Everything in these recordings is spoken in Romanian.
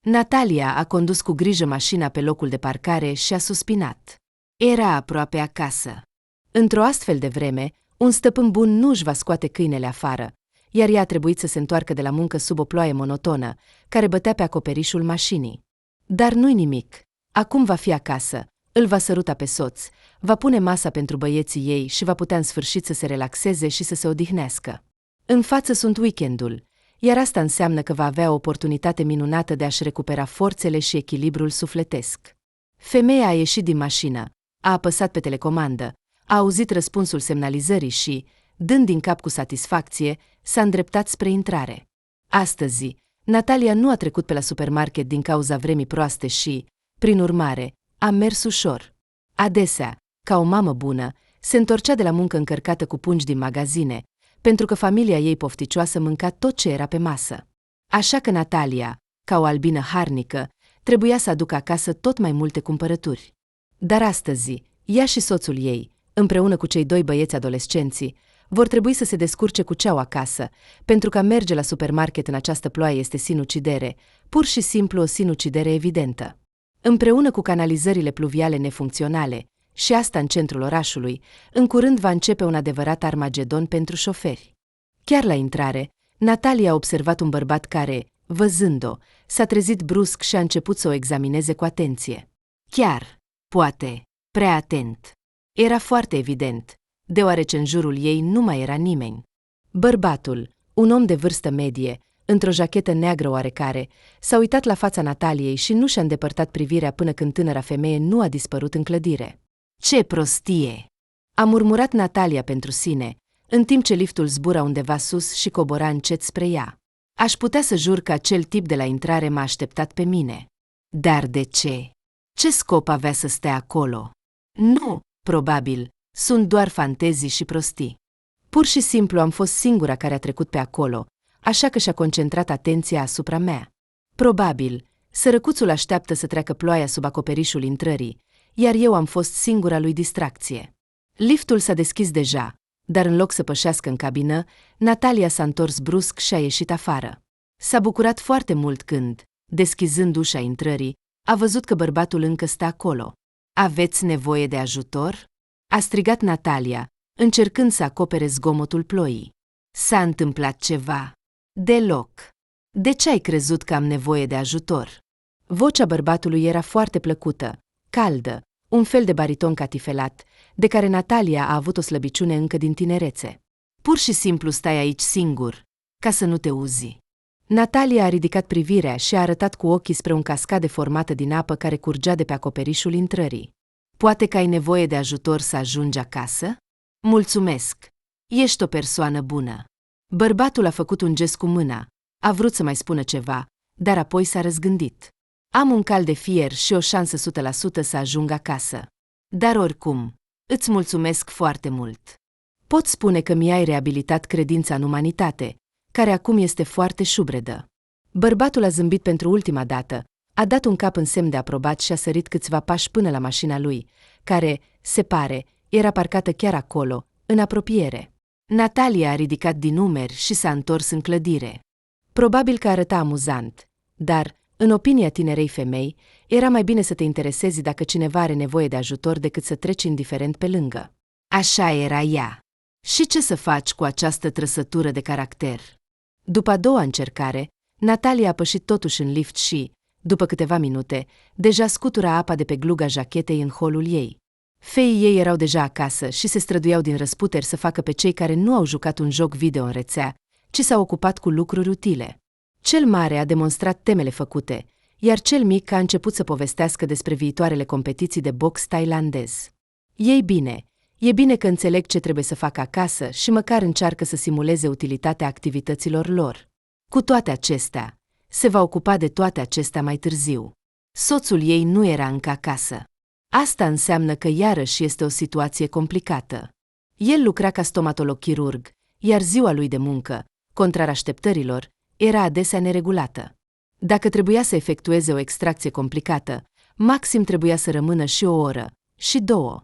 Natalia a condus cu grijă mașina pe locul de parcare și a suspinat. Era aproape acasă. Într-o astfel de vreme, un stăpân bun nu își va scoate câinele afară, iar ea a trebuit să se întoarcă de la muncă sub o ploaie monotonă, care bătea pe acoperișul mașinii. Dar nu-i nimic. Acum va fi acasă, îl va săruta pe soț, va pune masa pentru băieții ei și va putea în sfârșit să se relaxeze și să se odihnească. În față sunt weekendul, iar asta înseamnă că va avea o oportunitate minunată de a-și recupera forțele și echilibrul sufletesc. Femeia a ieșit din mașină, a apăsat pe telecomandă, a auzit răspunsul semnalizării și, dând din cap cu satisfacție, s-a îndreptat spre intrare. Astăzi, Natalia nu a trecut pe la supermarket din cauza vremii proaste și, prin urmare, a mers ușor. Adesea, ca o mamă bună, se întorcea de la muncă încărcată cu pungi din magazine, pentru că familia ei pofticioasă mânca tot ce era pe masă. Așa că Natalia, ca o albină harnică, trebuia să aducă acasă tot mai multe cumpărături. Dar astăzi, ea și soțul ei, împreună cu cei doi băieți adolescenți, vor trebui să se descurce cu ce au acasă, pentru că a merge la supermarket în această ploaie este sinucidere, pur și simplu o sinucidere evidentă. Împreună cu canalizările pluviale nefuncționale, și asta în centrul orașului, în curând va începe un adevărat armagedon pentru șoferi. Chiar la intrare, Natalia a observat un bărbat care, văzând-o, s-a trezit brusc și a început să o examineze cu atenție. Chiar, poate, prea atent. Era foarte evident, deoarece în jurul ei nu mai era nimeni. Bărbatul, un om de vârstă medie, într-o jachetă neagră oarecare, s-a uitat la fața Nataliei și nu și-a îndepărtat privirea până când tânăra femeie nu a dispărut în clădire. Ce prostie! A murmurat Natalia pentru sine, în timp ce liftul zbura undeva sus și cobora încet spre ea. Aș putea să jur că acel tip de la intrare m-a așteptat pe mine. Dar de ce? Ce scop avea să stea acolo? Nu, probabil, sunt doar fantezii și prostii. Pur și simplu am fost singura care a trecut pe acolo, așa că și-a concentrat atenția asupra mea. Probabil, sărăcuțul așteaptă să treacă ploaia sub acoperișul intrării, iar eu am fost singura lui distracție. Liftul s-a deschis deja, dar în loc să pășească în cabină, Natalia s-a întors brusc și a ieșit afară. S-a bucurat foarte mult când, deschizând ușa intrării, a văzut că bărbatul încă stă acolo. Aveți nevoie de ajutor? A strigat Natalia, încercând să acopere zgomotul ploii. S-a întâmplat ceva? Deloc. De ce ai crezut că am nevoie de ajutor? Vocea bărbatului era foarte plăcută, caldă, un fel de bariton catifelat, de care Natalia a avut o slăbiciune încă din tinerețe. Pur și simplu stai aici singur, ca să nu te uzi. Natalia a ridicat privirea și a arătat cu ochii spre un cascade formată din apă care curgea de pe acoperișul intrării. Poate că ai nevoie de ajutor să ajungi acasă? Mulțumesc! Ești o persoană bună. Bărbatul a făcut un gest cu mâna, a vrut să mai spună ceva, dar apoi s-a răzgândit. Am un cal de fier și o șansă 100% să ajung acasă. Dar oricum, îți mulțumesc foarte mult. Pot spune că mi-ai reabilitat credința în umanitate, care acum este foarte șubredă. Bărbatul a zâmbit pentru ultima dată, a dat un cap în semn de aprobat și a sărit câțiva pași până la mașina lui, care, se pare, era parcată chiar acolo, în apropiere. Natalia a ridicat din umeri și s-a întors în clădire. Probabil că arăta amuzant, dar, în opinia tinerei femei, era mai bine să te interesezi dacă cineva are nevoie de ajutor decât să treci indiferent pe lângă. Așa era ea. Și ce să faci cu această trăsătură de caracter? După a doua încercare, Natalia a pășit totuși în lift și, după câteva minute, deja scutura apa de pe gluga jachetei în holul ei. Feii ei erau deja acasă și se străduiau din răsputeri să facă pe cei care nu au jucat un joc video în rețea, ci s-au ocupat cu lucruri utile. Cel mare a demonstrat temele făcute, iar cel mic a început să povestească despre viitoarele competiții de box tailandez. E bine că înțeleg ce trebuie să facă acasă și măcar încearcă să simuleze utilitatea activităților lor. Cu toate acestea, se va ocupa de toate acestea mai târziu. Soțul ei nu era încă acasă. Asta înseamnă că iarăși este o situație complicată. El lucra ca stomatolog-chirurg, iar ziua lui de muncă, contrar așteptărilor, era adesea neregulată. Dacă trebuia să efectueze o extracție complicată, maxim trebuia să rămână și o oră, și 2.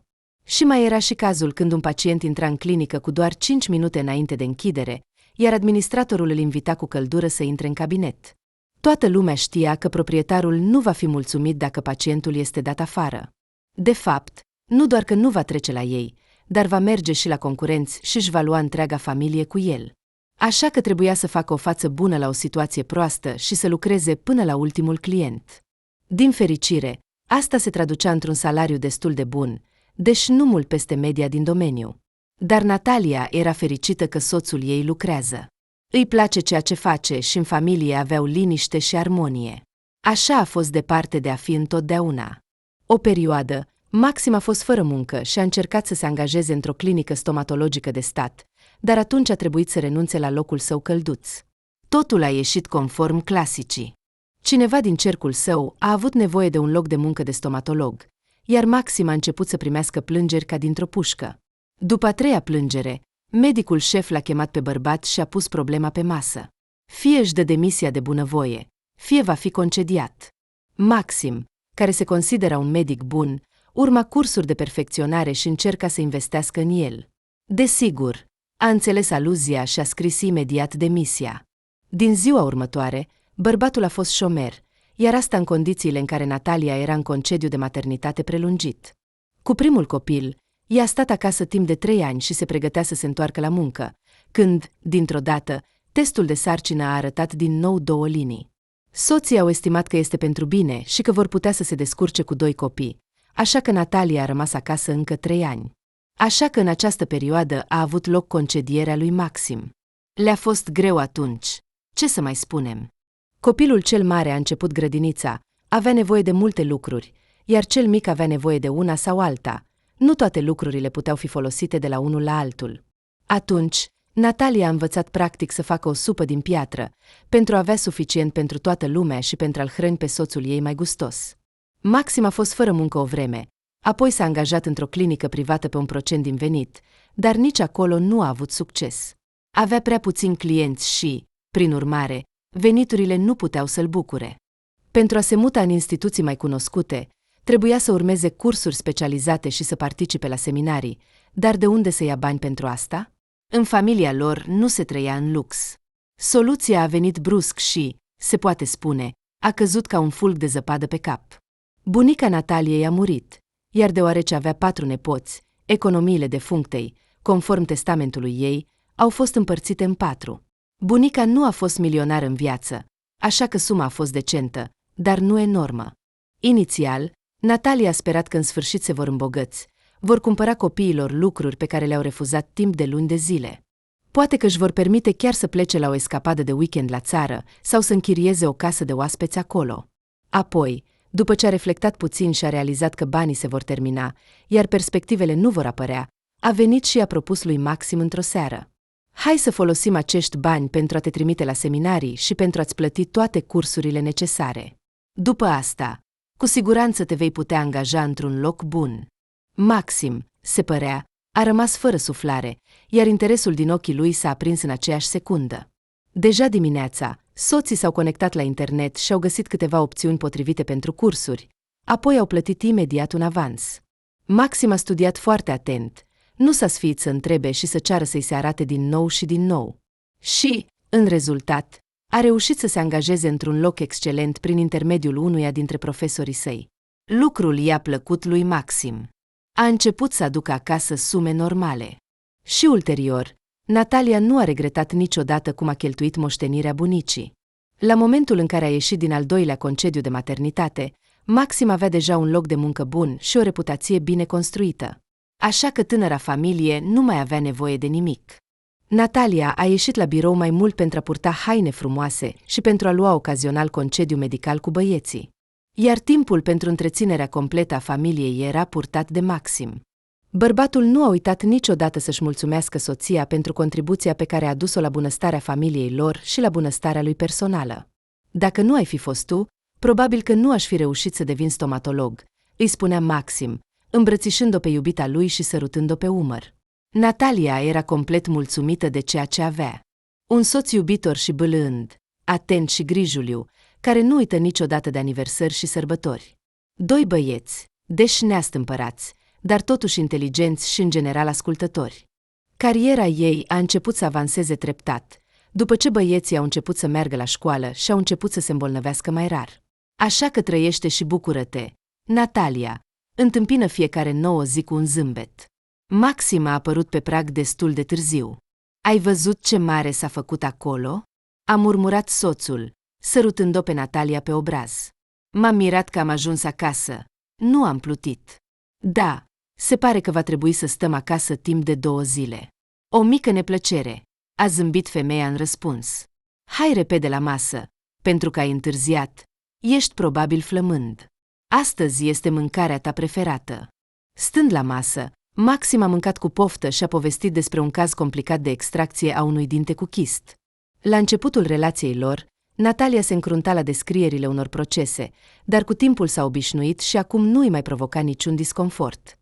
Și mai era și cazul când un pacient intra în clinică cu doar 5 minute înainte de închidere, iar administratorul îl invita cu căldură să intre în cabinet. Toată lumea știa că proprietarul nu va fi mulțumit dacă pacientul este dat afară. De fapt, nu doar că nu va trece la ei, dar va merge și la concurenți și își va lua întreaga familie cu el. Așa că trebuia să facă o față bună la o situație proastă și să lucreze până la ultimul client. Din fericire, asta se traducea într-un salariu destul de bun, deși nu mult peste media din domeniu. Dar Natalia era fericită că soțul ei lucrează. Îi place ceea ce face și în familie aveau liniște și armonie. Așa a fost departe de a fi întotdeauna. O perioadă, Maxim a fost fără muncă și a încercat să se angajeze într-o clinică stomatologică de stat, dar atunci a trebuit să renunțe la locul său călduț. Totul a ieșit conform clasicii. Cineva din cercul său a avut nevoie de un loc de muncă de stomatolog, iar Maxim a început să primească plângeri ca dintr-o pușcă. După a treia plângere, medicul șef l-a chemat pe bărbat și a pus problema pe masă. Fie își dă demisia de bunăvoie, fie va fi concediat. Maxim, care se considera un medic bun, urma cursuri de perfecționare și încerca să investească în el. Desigur, a înțeles aluzia și a scris imediat demisia. Din ziua următoare, bărbatul a fost șomer, iar asta în condițiile în care Natalia era în concediu de maternitate prelungit. Cu primul copil, ea a stat acasă timp de 3 ani și se pregătea să se întoarcă la muncă, când, dintr-o dată, testul de sarcină a arătat din nou 2 linii. Soții au estimat că este pentru bine și că vor putea să se descurce cu 2 copii, așa că Natalia a rămas acasă încă 3 ani. Așa că în această perioadă a avut loc concedierea lui Maxim. Le-a fost greu atunci. Ce să mai spunem? Copilul cel mare a început grădinița, avea nevoie de multe lucruri, iar cel mic avea nevoie de una sau alta. Nu toate lucrurile puteau fi folosite de la unul la altul. Atunci, Natalia a învățat practic să facă o supă din piatră, pentru a avea suficient pentru toată lumea și pentru a-l hrăni pe soțul ei mai gustos. Maxim a fost fără muncă o vreme, apoi s-a angajat într-o clinică privată pe un procent din venit, dar nici acolo nu a avut succes. Avea prea puțini clienți și, prin urmare, veniturile nu puteau să-l bucure. Pentru a se muta în instituții mai cunoscute, trebuia să urmeze cursuri specializate și să participe la seminarii, dar de unde să ia bani pentru asta? În familia lor nu se trăia în lux. Soluția a venit brusc și, se poate spune, a căzut ca un fulg de zăpadă pe cap. Bunica Nataliei a murit, iar deoarece avea 4 nepoți, economiile defunctei, conform testamentului ei, au fost împărțite în 4. Bunica nu a fost milionară în viață, așa că suma a fost decentă, dar nu enormă. Inițial, Natalia a sperat că în sfârșit se vor îmbogăți, vor cumpăra copiilor lucruri pe care le-au refuzat timp de luni de zile. Poate că își vor permite chiar să plece la o escapadă de weekend la țară sau să închirieze o casă de oaspeți acolo. Apoi, după ce a reflectat puțin și a realizat că banii se vor termina, iar perspectivele nu vor apărea, a venit și a propus lui Maxim într-o seară: "Hai să folosim acești bani pentru a te trimite la seminarii și pentru a-ți plăti toate cursurile necesare. După asta, cu siguranță te vei putea angaja într-un loc bun." Maxim, se părea, a rămas fără suflare, iar interesul din ochii lui s-a aprins în aceeași secundă. Deja dimineața, soții s-au conectat la internet și au găsit câteva opțiuni potrivite pentru cursuri, apoi au plătit imediat un avans. Maxim a studiat foarte atent, nu s-a sfiit să întrebe și să ceară să-i se arate din nou și din nou. Și, în rezultat, a reușit să se angajeze într-un loc excelent prin intermediul unuia dintre profesorii săi. Lucrul i-a plăcut lui Maxim. A început să aducă acasă sume normale. Și ulterior, Natalia nu a regretat niciodată cum a cheltuit moștenirea bunicii. La momentul în care a ieșit din al 2-lea concediu de maternitate, Maxim avea deja un loc de muncă bun și o reputație bine construită. Așa că tânăra familie nu mai avea nevoie de nimic. Natalia a ieșit la birou mai mult pentru a purta haine frumoase și pentru a lua ocazional concediu medical cu băieții. Iar timpul pentru întreținerea completă a familiei era purtat de Maxim. Bărbatul nu a uitat niciodată să-și mulțumească soția pentru contribuția pe care a adus-o la bunăstarea familiei lor și la bunăstarea lui personală. "Dacă nu ai fi fost tu, probabil că nu aș fi reușit să devin stomatolog," îi spunea Maxim, îmbrățișând-o pe iubita lui și sărutând-o pe umăr. Natalia era complet mulțumită de ceea ce avea. Un soț iubitor și bâlând, atent și grijuliu, care nu uită niciodată de aniversări și sărbători. 2 băieți, deși neastâmpărați, dar totuși inteligenți și în general ascultători. Cariera ei a început să avanseze treptat, după ce băieții au început să meargă la școală și au început să se îmbolnăvească mai rar. Așa că trăiește și bucură-te, Natalia, întâmpină fiecare nouă zi cu un zâmbet. Maxim a apărut pe prag destul de târziu. Ai văzut ce mare s-a făcut acolo? A murmurat soțul, sărutând-o pe Natalia pe obraz. M-am mirat că am ajuns acasă. Nu am plutit. Da, se pare că va trebui să stăm acasă timp de 2 zile. O mică neplăcere, a zâmbit femeia în răspuns. Hai repede la masă, pentru că ai întârziat. Ești probabil flămând. Astăzi este mâncarea ta preferată. Stând la masă, Maxim a mâncat cu poftă și a povestit despre un caz complicat de extracție a unui dinte cu chist. La începutul relației lor, Natalia se încrunta la descrierile unor procese, dar cu timpul s-a obișnuit și acum nu îi mai provoca niciun disconfort.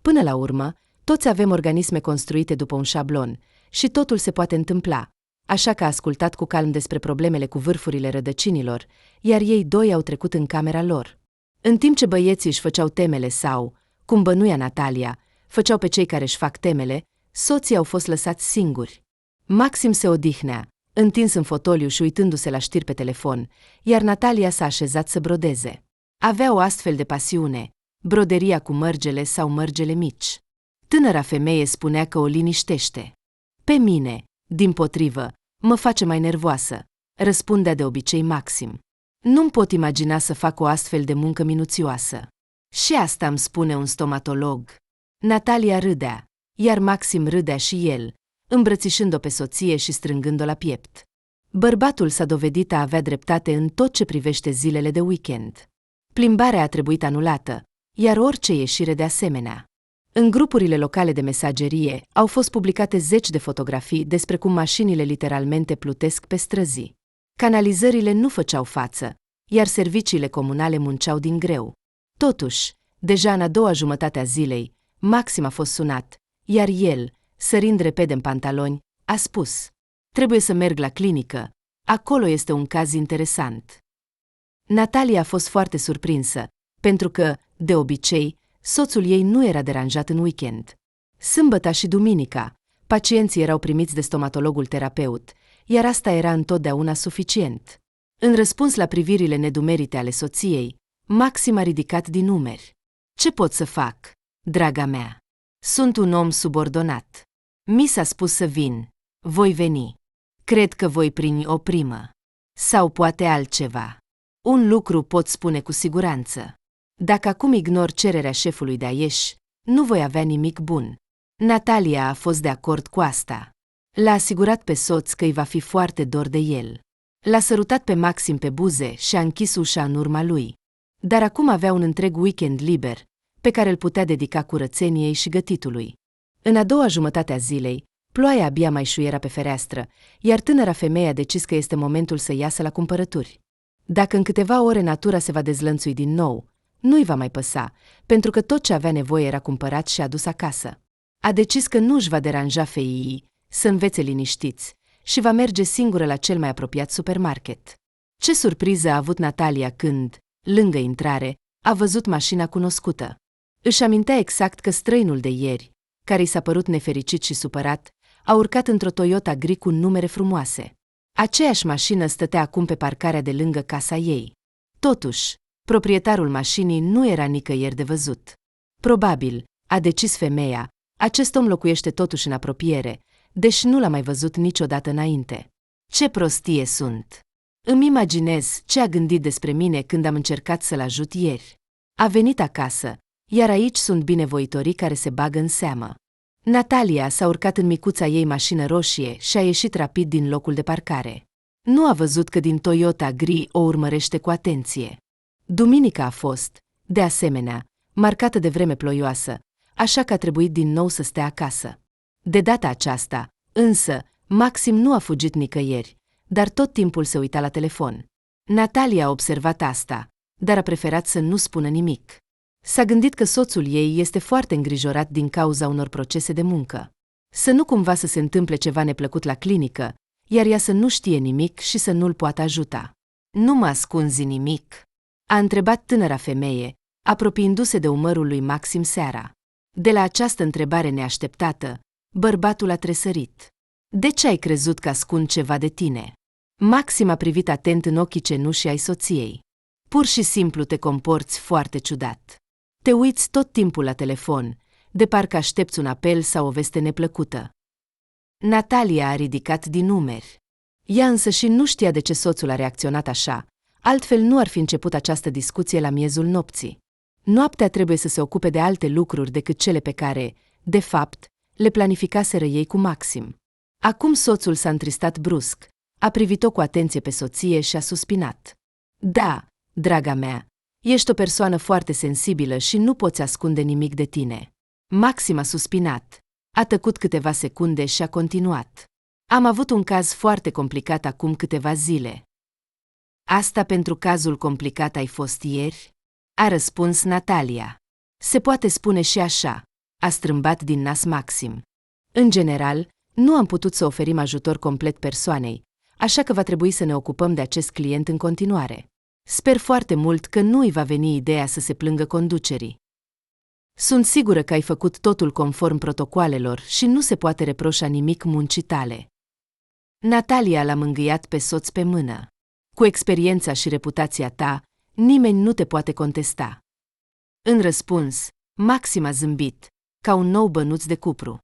Până la urmă, toți avem organisme construite după un șablon și totul se poate întâmpla, așa că a ascultat cu calm despre problemele cu vârfurile rădăcinilor, iar ei doi au trecut în camera lor. În timp ce băieții își făceau temele sau, cum bănuia Natalia, făceau pe cei care își fac temele, soții au fost lăsați singuri. Maxim se odihnea, întins în fotoliu și uitându-se la știri pe telefon, iar Natalia s-a așezat să brodeze. Avea o astfel de pasiune, broderia cu mărgele sau mărgele mici. Tânăra femeie spunea că o liniștește. Pe mine, dimpotrivă, mă face mai nervoasă, răspundea de obicei Maxim. Nu-mi pot imagina să fac o astfel de muncă minuțioasă. Și asta îmi spune un stomatolog. Natalia râdea, iar Maxim râdea și el, îmbrățișând-o pe soție și strângând-o la piept. Bărbatul s-a dovedit a avea dreptate în tot ce privește zilele de weekend. Plimbarea a trebuit anulată, iar orice ieșire de asemenea. În grupurile locale de mesagerie au fost publicate 10 de fotografii despre cum mașinile literalmente plutesc pe străzi. Canalizările nu făceau față, iar serviciile comunale munceau din greu. Totuși, deja în a doua jumătate a zilei, Maxim a fost sunat, iar el, sărind repede în pantaloni, a spus: trebuie să merg la clinică, acolo este un caz interesant. Natalia a fost foarte surprinsă, pentru că, de obicei, soțul ei nu era deranjat în weekend. Sâmbăta și duminica, pacienții erau primiți de stomatologul terapeut, iar asta era întotdeauna suficient. În răspuns la privirile nedumerite ale soției, Maxim a ridicat din numeri. Ce pot să fac, draga mea? Sunt un om subordonat. Mi s-a spus să vin. Voi veni. Cred că voi primi o primă. Sau poate altceva. Un lucru pot spune cu siguranță. Dacă acum ignor cererea șefului de a ieși, nu voi avea nimic bun. Natalia a fost de acord cu asta. L-a asigurat pe soț că îi va fi foarte dor de el. L-a sărutat pe Maxim pe buze și a închis ușa în urma lui. Dar acum avea un întreg weekend liber, pe care îl putea dedica curățeniei și gătitului. În a doua jumătate a zilei, ploaia abia mai șuiera pe fereastră, iar tânăra femeie a decis că este momentul să iasă la cumpărături. Dacă în câteva ore natura se va dezlănțui din nou, nu-i va mai păsa, pentru că tot ce avea nevoie era cumpărat și adus acasă. A decis că nu își va deranja feii, să învețe liniștiți, și va merge singură la cel mai apropiat supermarket. Ce surpriză a avut Natalia când, lângă intrare, a văzut mașina cunoscută. Își amintea exact că străinul de ieri, care i s-a părut nefericit și supărat, a urcat într-o Toyota gri cu numere frumoase. Aceeași mașină stătea acum pe parcarea de lângă casa ei. Totuși, proprietarul mașinii nu era nicăieri de văzut. Probabil, a decis femeia, acest om locuiește totuși în apropiere, deși nu l-a mai văzut niciodată înainte. Ce prostie sunt! Îmi imaginez ce a gândit despre mine când am încercat să-l ajut ieri. A venit acasă, iar aici sunt binevoitorii care se bagă în seamă. Natalia s-a urcat în micuța ei mașină roșie și a ieșit rapid din locul de parcare. Nu a văzut că din Toyota gri o urmărește cu atenție. Duminica a fost, de asemenea, marcată de vreme ploioasă, așa că a trebuit din nou să stea acasă. De data aceasta, însă, Maxim nu a fugit nicăieri, dar tot timpul se uita la telefon. Natalia a observat asta, dar a preferat să nu spună nimic. S-a gândit că soțul ei este foarte îngrijorat din cauza unor procese de muncă. Să nu cumva să se întâmple ceva neplăcut la clinică, iar ea să nu știe nimic și să nu-l poată ajuta. Nu mă ascunzi nimic? A întrebat tânăra femeie, apropiindu-se de umărul lui Maxim seara. De la această întrebare neașteptată, bărbatul a tresărit. De ce ai crezut că ascund ceva de tine? Maxim a privit atent în ochii cenușii ai soției. Pur și simplu te comporți foarte ciudat. Te uiți tot timpul la telefon, de parcă aștepți un apel sau o veste neplăcută. Natalia a ridicat din numeri. Ea însă și nu știa de ce soțul a reacționat așa, altfel nu ar fi început această discuție la miezul nopții. Noaptea trebuie să se ocupe de alte lucruri decât cele pe care, de fapt, le planificaseră ei cu Maxim. Acum soțul s-a întristat brusc, a privit-o cu atenție pe soție și a suspinat. Da, draga mea, ești o persoană foarte sensibilă și nu poți ascunde nimic de tine. Maxim a suspinat, a tăcut câteva secunde și a continuat. Am avut un caz foarte complicat acum câteva zile. Asta pentru cazul complicat ai fost ieri? A răspuns Natalia. Se poate spune și așa, a strâmbat din nas Maxim. În general, nu am putut să oferim ajutor complet persoanei, așa că va trebui să ne ocupăm de acest client în continuare. Sper foarte mult că nu îi va veni ideea să se plângă conducerii. Sunt sigură că ai făcut totul conform protocoalelor și nu se poate reproșa nimic muncii tale. Natalia l-a mângâiat pe soț pe mână. Cu experiența și reputația ta, nimeni nu te poate contesta. În răspuns, Maxim a zâmbit, ca un nou bănuț de cupru.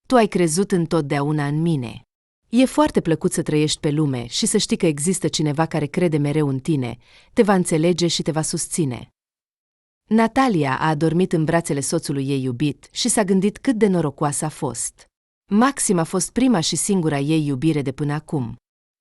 Tu ai crezut întotdeauna în mine. E foarte plăcut să trăiești pe lume și să știi că există cineva care crede mereu în tine, te va înțelege și te va susține. Natalia a adormit în brațele soțului ei iubit și s-a gândit cât de norocoasă a fost. Maxim a fost prima și singura ei iubire de până acum.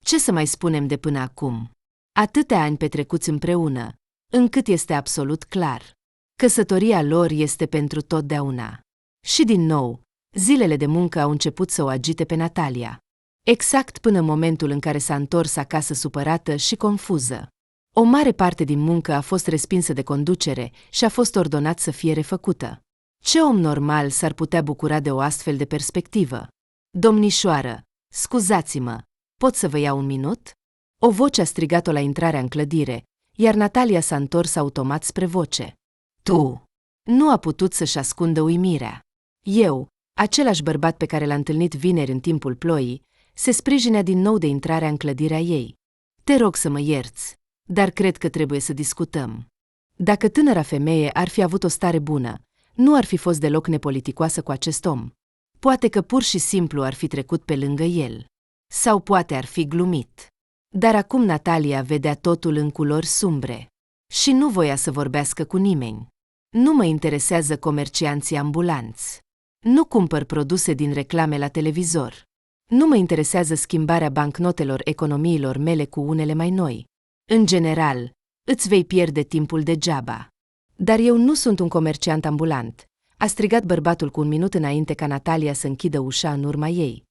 Ce să mai spunem de până acum? Atâtea ani petrecuți împreună, încât este absolut clar. Căsătoria lor este pentru totdeauna. Și din nou, zilele de muncă au început să o agite pe Natalia. Exact până în momentul în care s-a întors acasă supărată și confuză. O mare parte din muncă a fost respinsă de conducere și a fost ordonat să fie refăcută. Ce om normal s-ar putea bucura de o astfel de perspectivă? Domnișoară, scuzați-mă, pot să vă iau un minut? O voce a strigat-o la intrarea în clădire, iar Natalia s-a întors automat spre voce. Tu! Nu a putut să-și ascundă uimirea. Eu, același bărbat pe care l-a întâlnit vineri în timpul ploii, se sprijinea din nou de intrarea în clădirea ei. Te rog să mă ierți, dar cred că trebuie să discutăm. Dacă tânăra femeie ar fi avut o stare bună, nu ar fi fost deloc nepoliticoasă cu acest om. Poate că pur și simplu ar fi trecut pe lângă el. Sau poate ar fi glumit. Dar acum Natalia vedea totul în culori sumbre. Și nu voia să vorbească cu nimeni. Nu mă interesează comercianții ambulanți. Nu cumpăr produse din reclame la televizor. Nu mă interesează schimbarea bancnotelor economiilor mele cu unele mai noi. În general, îți vei pierde timpul degeaba. Dar eu nu sunt un comerciant ambulant, a strigat bărbatul cu un minut înainte ca Natalia să închidă ușa în urma ei.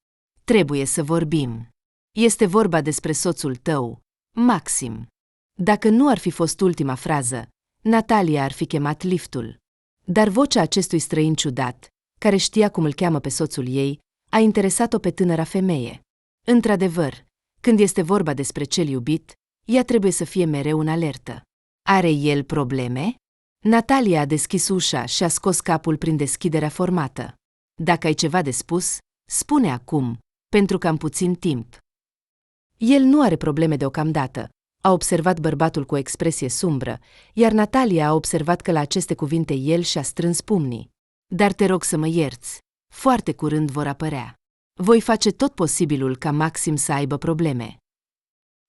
Trebuie să vorbim. Este vorba despre soțul tău, Maxim. Dacă nu ar fi fost ultima frază, Natalia ar fi chemat liftul. Dar vocea acestui străin ciudat, care știa cum îl cheamă pe soțul ei, a interesat-o pe tânăra femeie. Într-adevăr, când este vorba despre cel iubit, ea trebuie să fie mereu în alertă. Are el probleme? Natalia a deschis ușa și a scos capul prin deschiderea formată. Dacă ai ceva de spus, spune acum, pentru că am puțin timp. El nu are probleme deocamdată, a observat bărbatul cu o expresie sumbră, iar Natalia a observat că la aceste cuvinte el și-a strâns pumnii. Dar te rog să mă ierți, foarte curând vor apărea. Voi face tot posibilul ca Maxim să aibă probleme.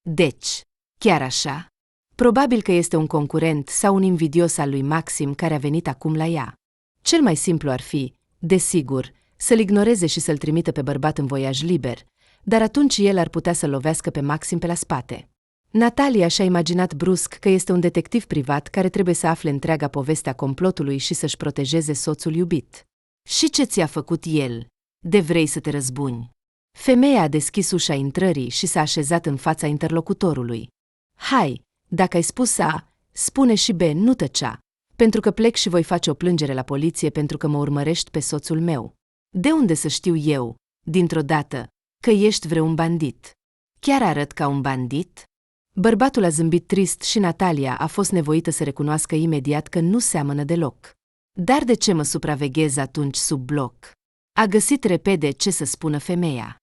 Deci, chiar așa? Probabil că este un concurent sau un invidios al lui Maxim care a venit acum la ea. Cel mai simplu ar fi, desigur, să-l ignoreze și să-l trimită pe bărbat în voiaj liber, dar atunci el ar putea să lovească pe Maxim pe la spate. Natalia și-a imaginat brusc că este un detectiv privat care trebuie să afle întreaga poveste a complotului și să-și protejeze soțul iubit. Și ce ți-a făcut el? De vrei să te răzbuni? Femeia a deschis ușa intrării și s-a așezat în fața interlocutorului. Hai, dacă ai spus A, spune și B, nu tăcea, pentru că plec și voi face o plângere la poliție pentru că mă urmărești pe soțul meu. De unde să știu eu, dintr-o dată, că ești vreun bandit? Chiar arăt ca un bandit? Bărbatul a zâmbit trist și Natalia a fost nevoită să recunoască imediat că nu seamănă deloc. Dar de ce mă supraveghezi atunci sub bloc? A găsit repede ce să spună femeia.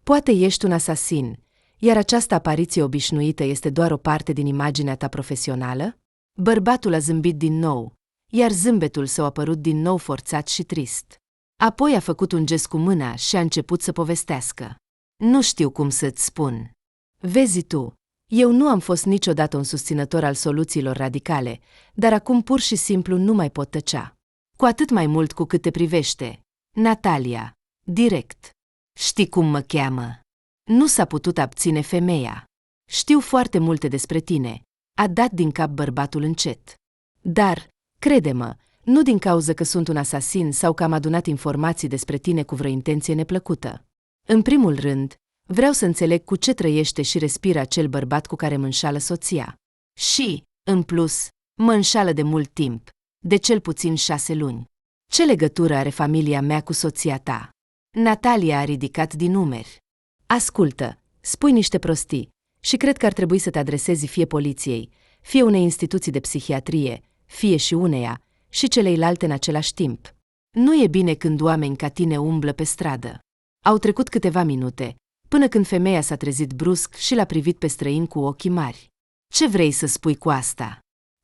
Poate ești un asasin, iar această apariție obișnuită este doar o parte din imaginea ta profesională? Bărbatul a zâmbit din nou, iar zâmbetul său a părut din nou forțat și trist. Apoi a făcut un gest cu mâna și a început să povestească. Nu știu cum să-ți spun. Vezi tu, eu nu am fost niciodată un susținător al soluțiilor radicale, dar acum pur și simplu nu mai pot tăcea. Cu atât mai mult cu cât te privește. Natalia. Direct. Știi cum mă cheamă? Nu s-a putut abține femeia. Știu foarte multe despre tine. A dat din cap bărbatul încet. Dar, crede-mă, nu din cauză că sunt un asasin sau că am adunat informații despre tine cu vreo intenție neplăcută. În primul rând, vreau să înțeleg cu ce trăiește și respiră acel bărbat cu care mă înșală soția. Și, în plus, mă înșală de mult timp, de cel puțin 6 luni. Ce legătură are familia mea cu soția ta? Natalia a ridicat din numeri. Ascultă, spui niște prostii și cred că ar trebui să te adresezi fie poliției, fie unei instituții de psihiatrie, fie și uneia, și celeilalte în același timp. Nu e bine când oameni ca tine umblă pe stradă. Au trecut câteva minute, până când femeia s-a trezit brusc și l-a privit pe străin cu ochii mari. Ce vrei să spui cu asta?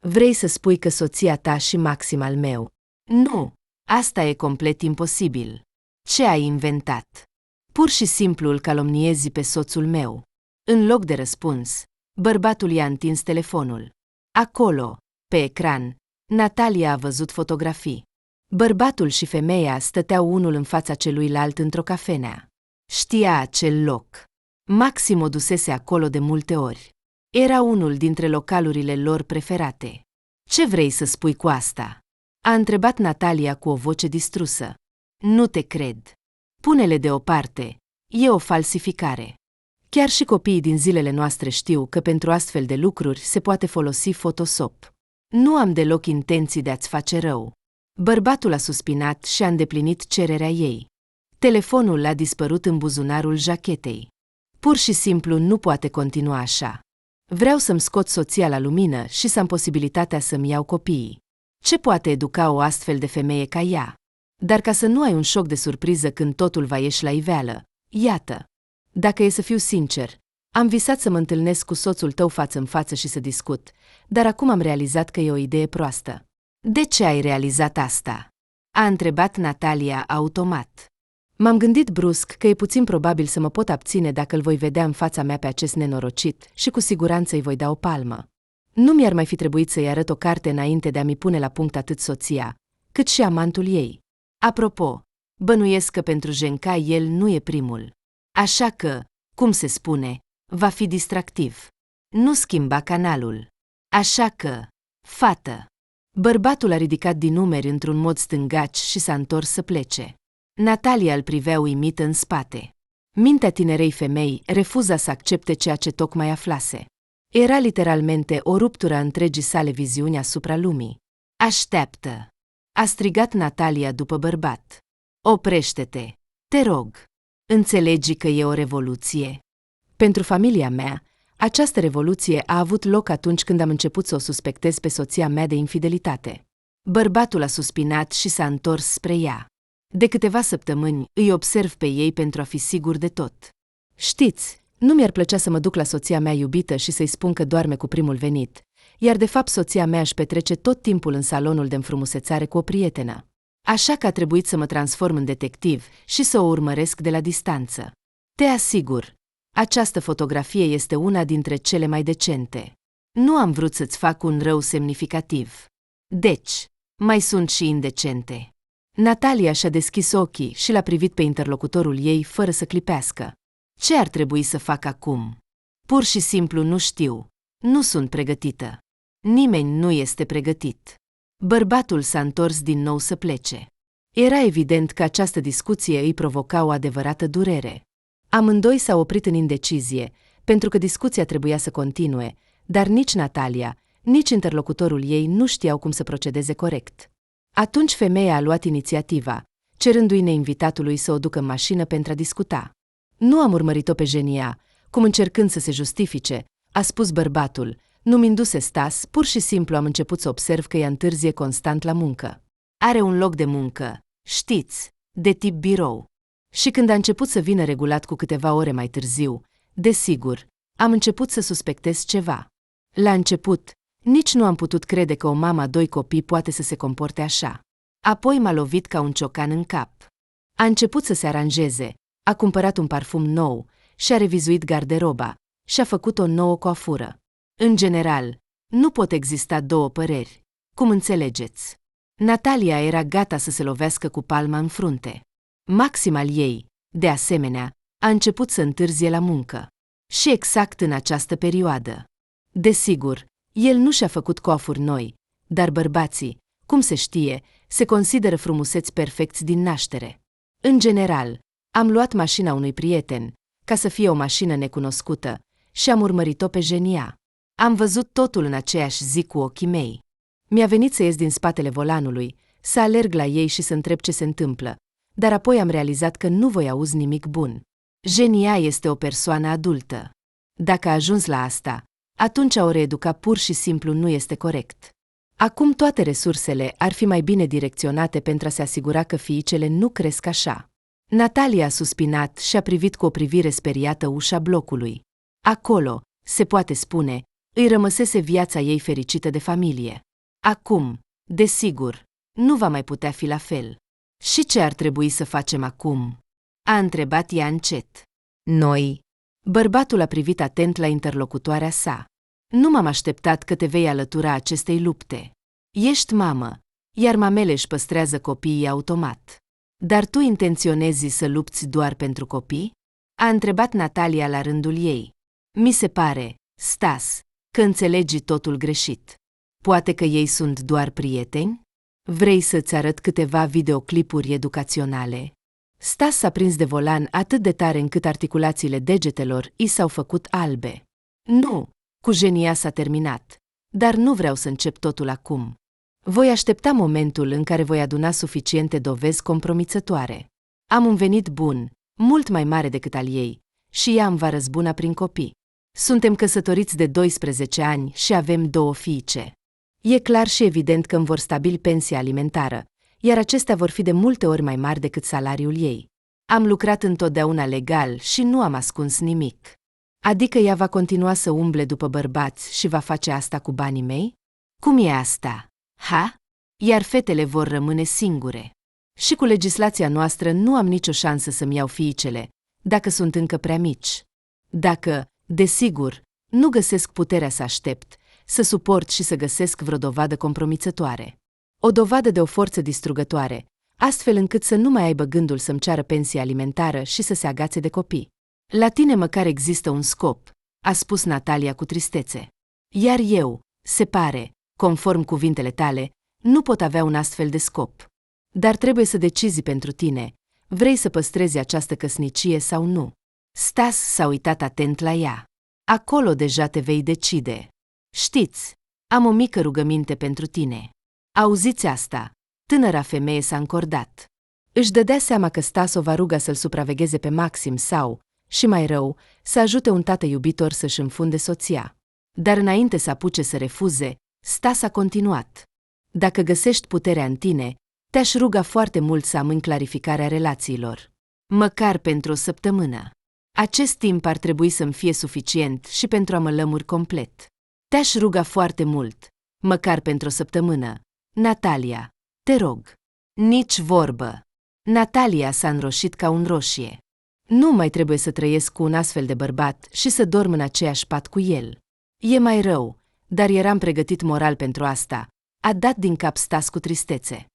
Vrei să spui că soția ta și Maxim al meu? Nu, asta e complet imposibil. Ce ai inventat? Pur și simplu îl calomniezi pe soțul meu. În loc de răspuns, bărbatul i-a întins telefonul. Acolo, pe ecran, Natalia a văzut fotografii. Bărbatul și femeia stăteau unul în fața celuilalt într-o cafenea. Știa acel loc. Maxim o dusese acolo de multe ori. Era unul dintre localurile lor preferate. Ce vrei să spui cu asta? A întrebat Natalia cu o voce distrusă. Nu te cred. Pune-le deoparte. E o falsificare. Chiar și copiii din zilele noastre știu că pentru astfel de lucruri se poate folosi Photoshop. Nu am deloc intenții de a-ți face rău. Bărbatul a suspinat și a îndeplinit cererea ei. Telefonul a dispărut în buzunarul jachetei. Pur și simplu nu poate continua așa. Vreau să-mi scot soția la lumină și să am posibilitatea să-mi iau copiii. Ce poate educa o astfel de femeie ca ea? Dar ca să nu ai un șoc de surpriză când totul va ieși la iveală, iată. Dacă e să fiu sincer, am visat să mă întâlnesc cu soțul tău față în față și să discut, dar acum am realizat că e o idee proastă. De ce ai realizat asta? A întrebat Natalia automat. M-am gândit brusc că e puțin probabil să mă pot abține dacă îl voi vedea în fața mea pe acest nenorocit și cu siguranță îi voi da o palmă. Nu mi-ar mai fi trebuit să-i arăt o carte înainte de a mi pune la punct atât soția, cât și amantul ei. Apropo, bănuiesc că pentru Jenca el nu e primul. Așa că, cum se spune, va fi distractiv. Nu schimba canalul. Așa că, fată. Bărbatul a ridicat din numeri într-un mod stângaci și s-a întors să plece. Natalia îl privea uimită în spate. Mintea tinerei femei refuza să accepte ceea ce tocmai aflase. Era literalmente o ruptură a întregii sale viziuni asupra lumii. Așteaptă! A strigat Natalia după bărbat. Oprește-te! Te rog! Înțelegi că e o revoluție? Pentru familia mea, această revoluție a avut loc atunci când am început să o suspectez pe soția mea de infidelitate. Bărbatul a suspinat și s-a întors spre ea. De câteva săptămâni îi observ pe ei pentru a fi sigur de tot. Știți, nu mi-ar plăcea să mă duc la soția mea iubită și să-i spun că doarme cu primul venit, iar de fapt soția mea își petrece tot timpul în salonul de înfrumusețare cu o prietenă. Așa că a trebuit să mă transform în detectiv și să o urmăresc de la distanță. Te asigur, această fotografie este una dintre cele mai decente. Nu am vrut să-ți fac un rău semnificativ. Deci, mai sunt și indecente. Natalia și-a deschis ochii și l-a privit pe interlocutorul ei fără să clipească. Ce ar trebui să fac acum? Pur și simplu nu știu. Nu sunt pregătită. Nimeni nu este pregătit. Bărbatul s-a întors din nou să plece. Era evident că această discuție îi provoca o adevărată durere. Amândoi s-au oprit în indecizie, pentru că discuția trebuia să continue, dar nici Natalia, nici interlocutorul ei nu știau cum să procedeze corect. Atunci femeia a luat inițiativa, cerându-i neinvitatului să o ducă în mașină pentru a discuta. Nu am urmărit-o pe Genia, cum încercând să se justifice, a spus bărbatul, numindu-se Stas, pur și simplu am început să observ că ea întârzie constant la muncă. Are un loc de muncă, știți, de tip birou. Și când a început să vină regulat cu câteva ore mai târziu, desigur, am început să suspectez ceva. La început, nici nu am putut crede că o mamă a 2 copii poate să se comporte așa. Apoi m-a lovit ca un ciocan în cap. A început să se aranjeze, a cumpărat un parfum nou, și-a revizuit garderoba, și-a făcut o nouă coafură. În general, nu pot exista 2 păreri. Cum înțelegeți? Natalia era gata să se lovească cu palma în frunte. Maxim al ei, de asemenea, a început să întârzie la muncă. Și exact în această perioadă. Desigur, el nu și-a făcut coafuri noi, dar bărbații, cum se știe, se consideră frumuseți perfecți din naștere. În general, am luat mașina unui prieten, ca să fie o mașină necunoscută, și am urmărit-o pe Genia. Am văzut totul în aceeași zi cu ochii mei. Mi-a venit să ies din spatele volanului, să alerg la ei și să întreb ce se întâmplă, dar apoi am realizat că nu voi auzi nimic bun. Genia este o persoană adultă. Dacă a ajuns la asta, atunci a o reeduca pur și simplu nu este corect. Acum toate resursele ar fi mai bine direcționate pentru a se asigura că fiicele nu cresc așa. Natalia a suspinat și a privit cu o privire speriată ușa blocului. Acolo, se poate spune, îi rămăsese viața ei fericită de familie. Acum, desigur, nu va mai putea fi la fel. Și ce ar trebui să facem acum? A întrebat ea încet. Noi. Bărbatul a privit atent la interlocutoarea sa. Nu m-am așteptat că te vei alătura acestei lupte. Ești mamă, iar mamele își păstrează copiii automat. Dar tu intenționezi să lupți doar pentru copii? A întrebat Natalia la rândul ei. Mi se pare, Stas, că înțelegi totul greșit. Poate că ei sunt doar prieteni? Vrei să-ți arăt câteva videoclipuri educaționale? Stas s-a prins de volan atât de tare încât articulațiile degetelor i s-au făcut albe. Nu, cu Genia s-a terminat, dar nu vreau să încep totul acum. Voi aștepta momentul în care voi aduna suficiente dovezi compromițătoare. Am un venit bun, mult mai mare decât al ei, și ea îmi va răzbuna prin copii. Suntem căsătoriți de 12 ani și avem 2 fiice. E clar și evident că îmi vor stabili pensia alimentară, iar acestea vor fi de multe ori mai mari decât salariul ei. Am lucrat întotdeauna legal și nu am ascuns nimic. Adică ea va continua să umble după bărbați și va face asta cu banii mei? Cum e asta? Ha? Iar fetele vor rămâne singure. Și cu legislația noastră nu am nicio șansă să-mi iau fiicele, dacă sunt încă prea mici. Dacă, desigur, nu găsesc puterea să aștept, să suport și să găsesc vreo dovadă compromițătoare. O dovadă de o forță distrugătoare, astfel încât să nu mai aibă gândul să-mi ceară pensie alimentară și să se agațe de copii. La tine măcar există un scop, a spus Natalia cu tristețe. Iar eu, se pare, conform cuvintele tale, nu pot avea un astfel de scop. Dar trebuie să decizi pentru tine, vrei să păstrezi această căsnicie sau nu. Stas s-a uitat atent la ea. Acolo deja te vei decide. Știți, am o mică rugăminte pentru tine. Auziți asta? Tânăra femeie s-a încordat. Își dădea seama că Stas o va ruga să-l supravegheze pe Maxim sau, și mai rău, să ajute un tată iubitor să-și înfunde soția. Dar înainte să apuce să refuze, Stas a continuat. Dacă găsești puterea în tine, te-aș ruga foarte mult să amâni clarificarea relațiilor. Măcar pentru o săptămână. Acest timp ar trebui să-mi fie suficient și pentru a mă lămuri complet. Te-aș ruga foarte mult, măcar pentru o săptămână. Natalia, te rog. Nici vorbă. Natalia s-a înroșit ca un roșie. Nu mai trebuie să trăiesc cu un astfel de bărbat și să dorm în aceeași pat cu el. E mai rău, dar eram pregătit moral pentru asta. A dat din cap Stas cu tristețe.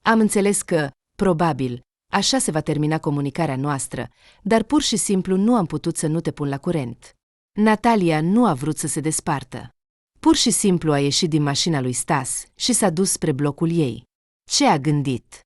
Am înțeles că, probabil, așa se va termina comunicarea noastră, dar pur și simplu nu am putut să nu te pun la curent. Natalia nu a vrut să se despartă. Pur și simplu a ieșit din mașina lui Stas și s-a dus spre blocul ei. Ce a gândit?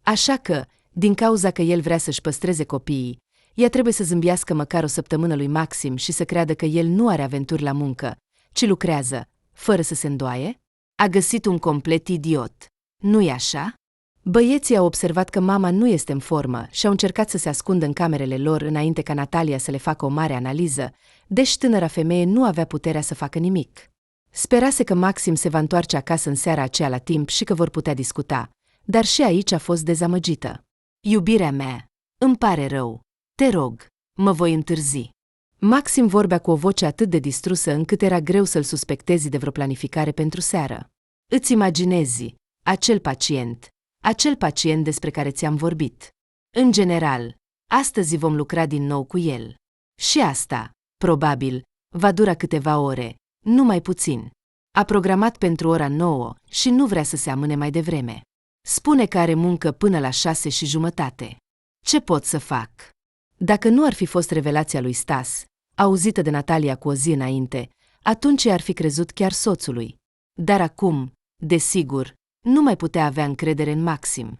Așa că, din cauza că el vrea să-și păstreze copiii, ea trebuie să zâmbească măcar o săptămână lui Maxim și să creadă că el nu are aventuri la muncă, ci lucrează, fără să se îndoaie? A găsit un complet idiot. Nu-i așa? Băieții au observat că mama nu este în formă și au încercat să se ascundă în camerele lor înainte ca Natalia să le facă o mare analiză, deci tânăra femeie nu avea puterea să facă nimic. Sperase că Maxim se va întoarce acasă în seara aceea la timp și că vor putea discuta, dar și aici a fost dezamăgită. Iubirea mea, Îmi pare rău. Te rog, mă voi întârzi. Maxim vorbea cu o voce atât de distrusă încât era greu să-l suspectezi de vreo planificare pentru seară. Îți imaginezi, acel pacient despre care ți-am vorbit. În general, astăzi vom lucra din nou cu el. Și asta, probabil, va dura câteva ore, nu mai puțin. A programat pentru ora 9 și nu vrea să se amâne mai devreme. Spune că are muncă până la 6:30. Ce pot să fac? Dacă nu ar fi fost revelația lui Stas, auzită de Natalia cu o zi înainte, atunci i-ar fi crezut chiar soțului. Dar acum, desigur, nu mai putea avea încredere în Maxim.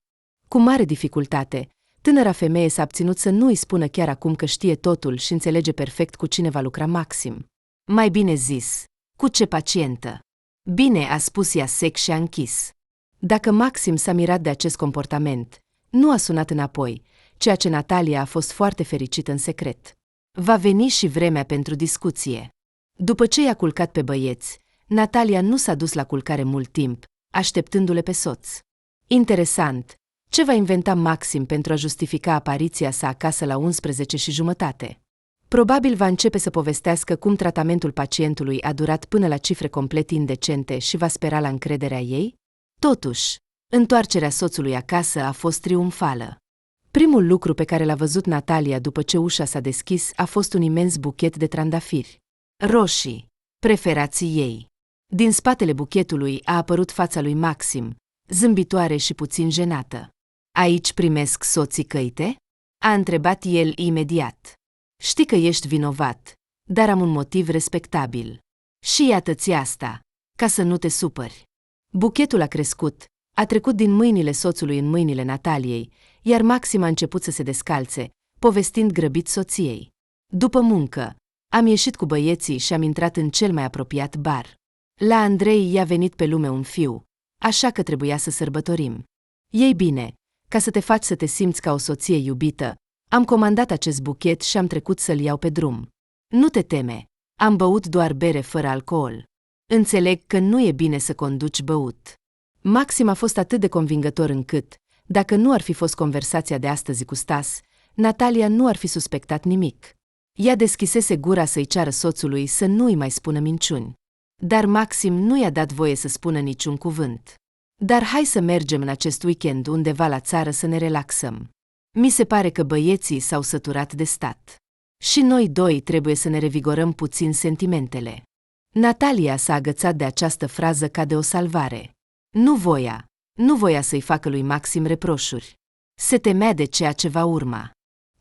Cu mare dificultate, tânăra femeie s-a abținut să nu îi spună chiar acum că știe totul și înțelege perfect cu cine va lucra Maxim. Mai bine zis, cu ce pacientă. Bine, a spus ea sec și a închis. Dacă Maxim s-a mirat de acest comportament, nu a sunat înapoi, ceea ce Natalia a fost foarte fericită în secret. Va veni și vremea pentru discuție. După ce i-a culcat pe băieți, Natalia nu s-a dus la culcare mult timp, așteptându-le pe soț. Interesant, ce va inventa Maxim pentru a justifica apariția sa acasă la 11:30? Probabil va începe să povestească cum tratamentul pacientului a durat până la cifre complet indecente și va spera la încrederea ei? Totuși, întoarcerea soțului acasă a fost triumfală. Primul lucru pe care l-a văzut Natalia după ce ușa s-a deschis a fost un imens buchet de trandafiri. Roșii, preferații ei. Din spatele buchetului a apărut fața lui Maxim, zâmbitoare și puțin jenată. Aici primesc soții căite? A întrebat el imediat. Știi că ești vinovat, dar am un motiv respectabil. Și iată-ți asta, ca să nu te supări. Buchetul a crescut, a trecut din mâinile soțului în mâinile Nataliei, iar Maxim a început să se descalțe, povestind grăbit soției. După muncă, am ieșit cu băieții și am intrat în cel mai apropiat bar. La Andrei i-a venit pe lume un fiu, așa că trebuia să sărbătorim. Ei bine, ca să te faci să te simți ca o soție iubită, am comandat acest buchet și am trecut să-l iau pe drum. Nu te teme, am băut doar bere fără alcool. Înțeleg că nu e bine să conduci băut. Maxim a fost atât de convingător încât, dacă nu ar fi fost conversația de astăzi cu Stas, Natalia nu ar fi suspectat nimic. Ea deschisese gura să-i ceară soțului să nu îi mai spună minciuni. Dar Maxim nu i-a dat voie să spună niciun cuvânt. Dar hai să mergem în acest weekend undeva la țară să ne relaxăm. Mi se pare că băieții s-au săturat de stat. Și noi doi trebuie să ne revigorăm puțin sentimentele. Natalia s-a agățat de această frază ca de o salvare. Nu voia să-i facă lui Maxim reproșuri. Se temea de ceea ce va urma.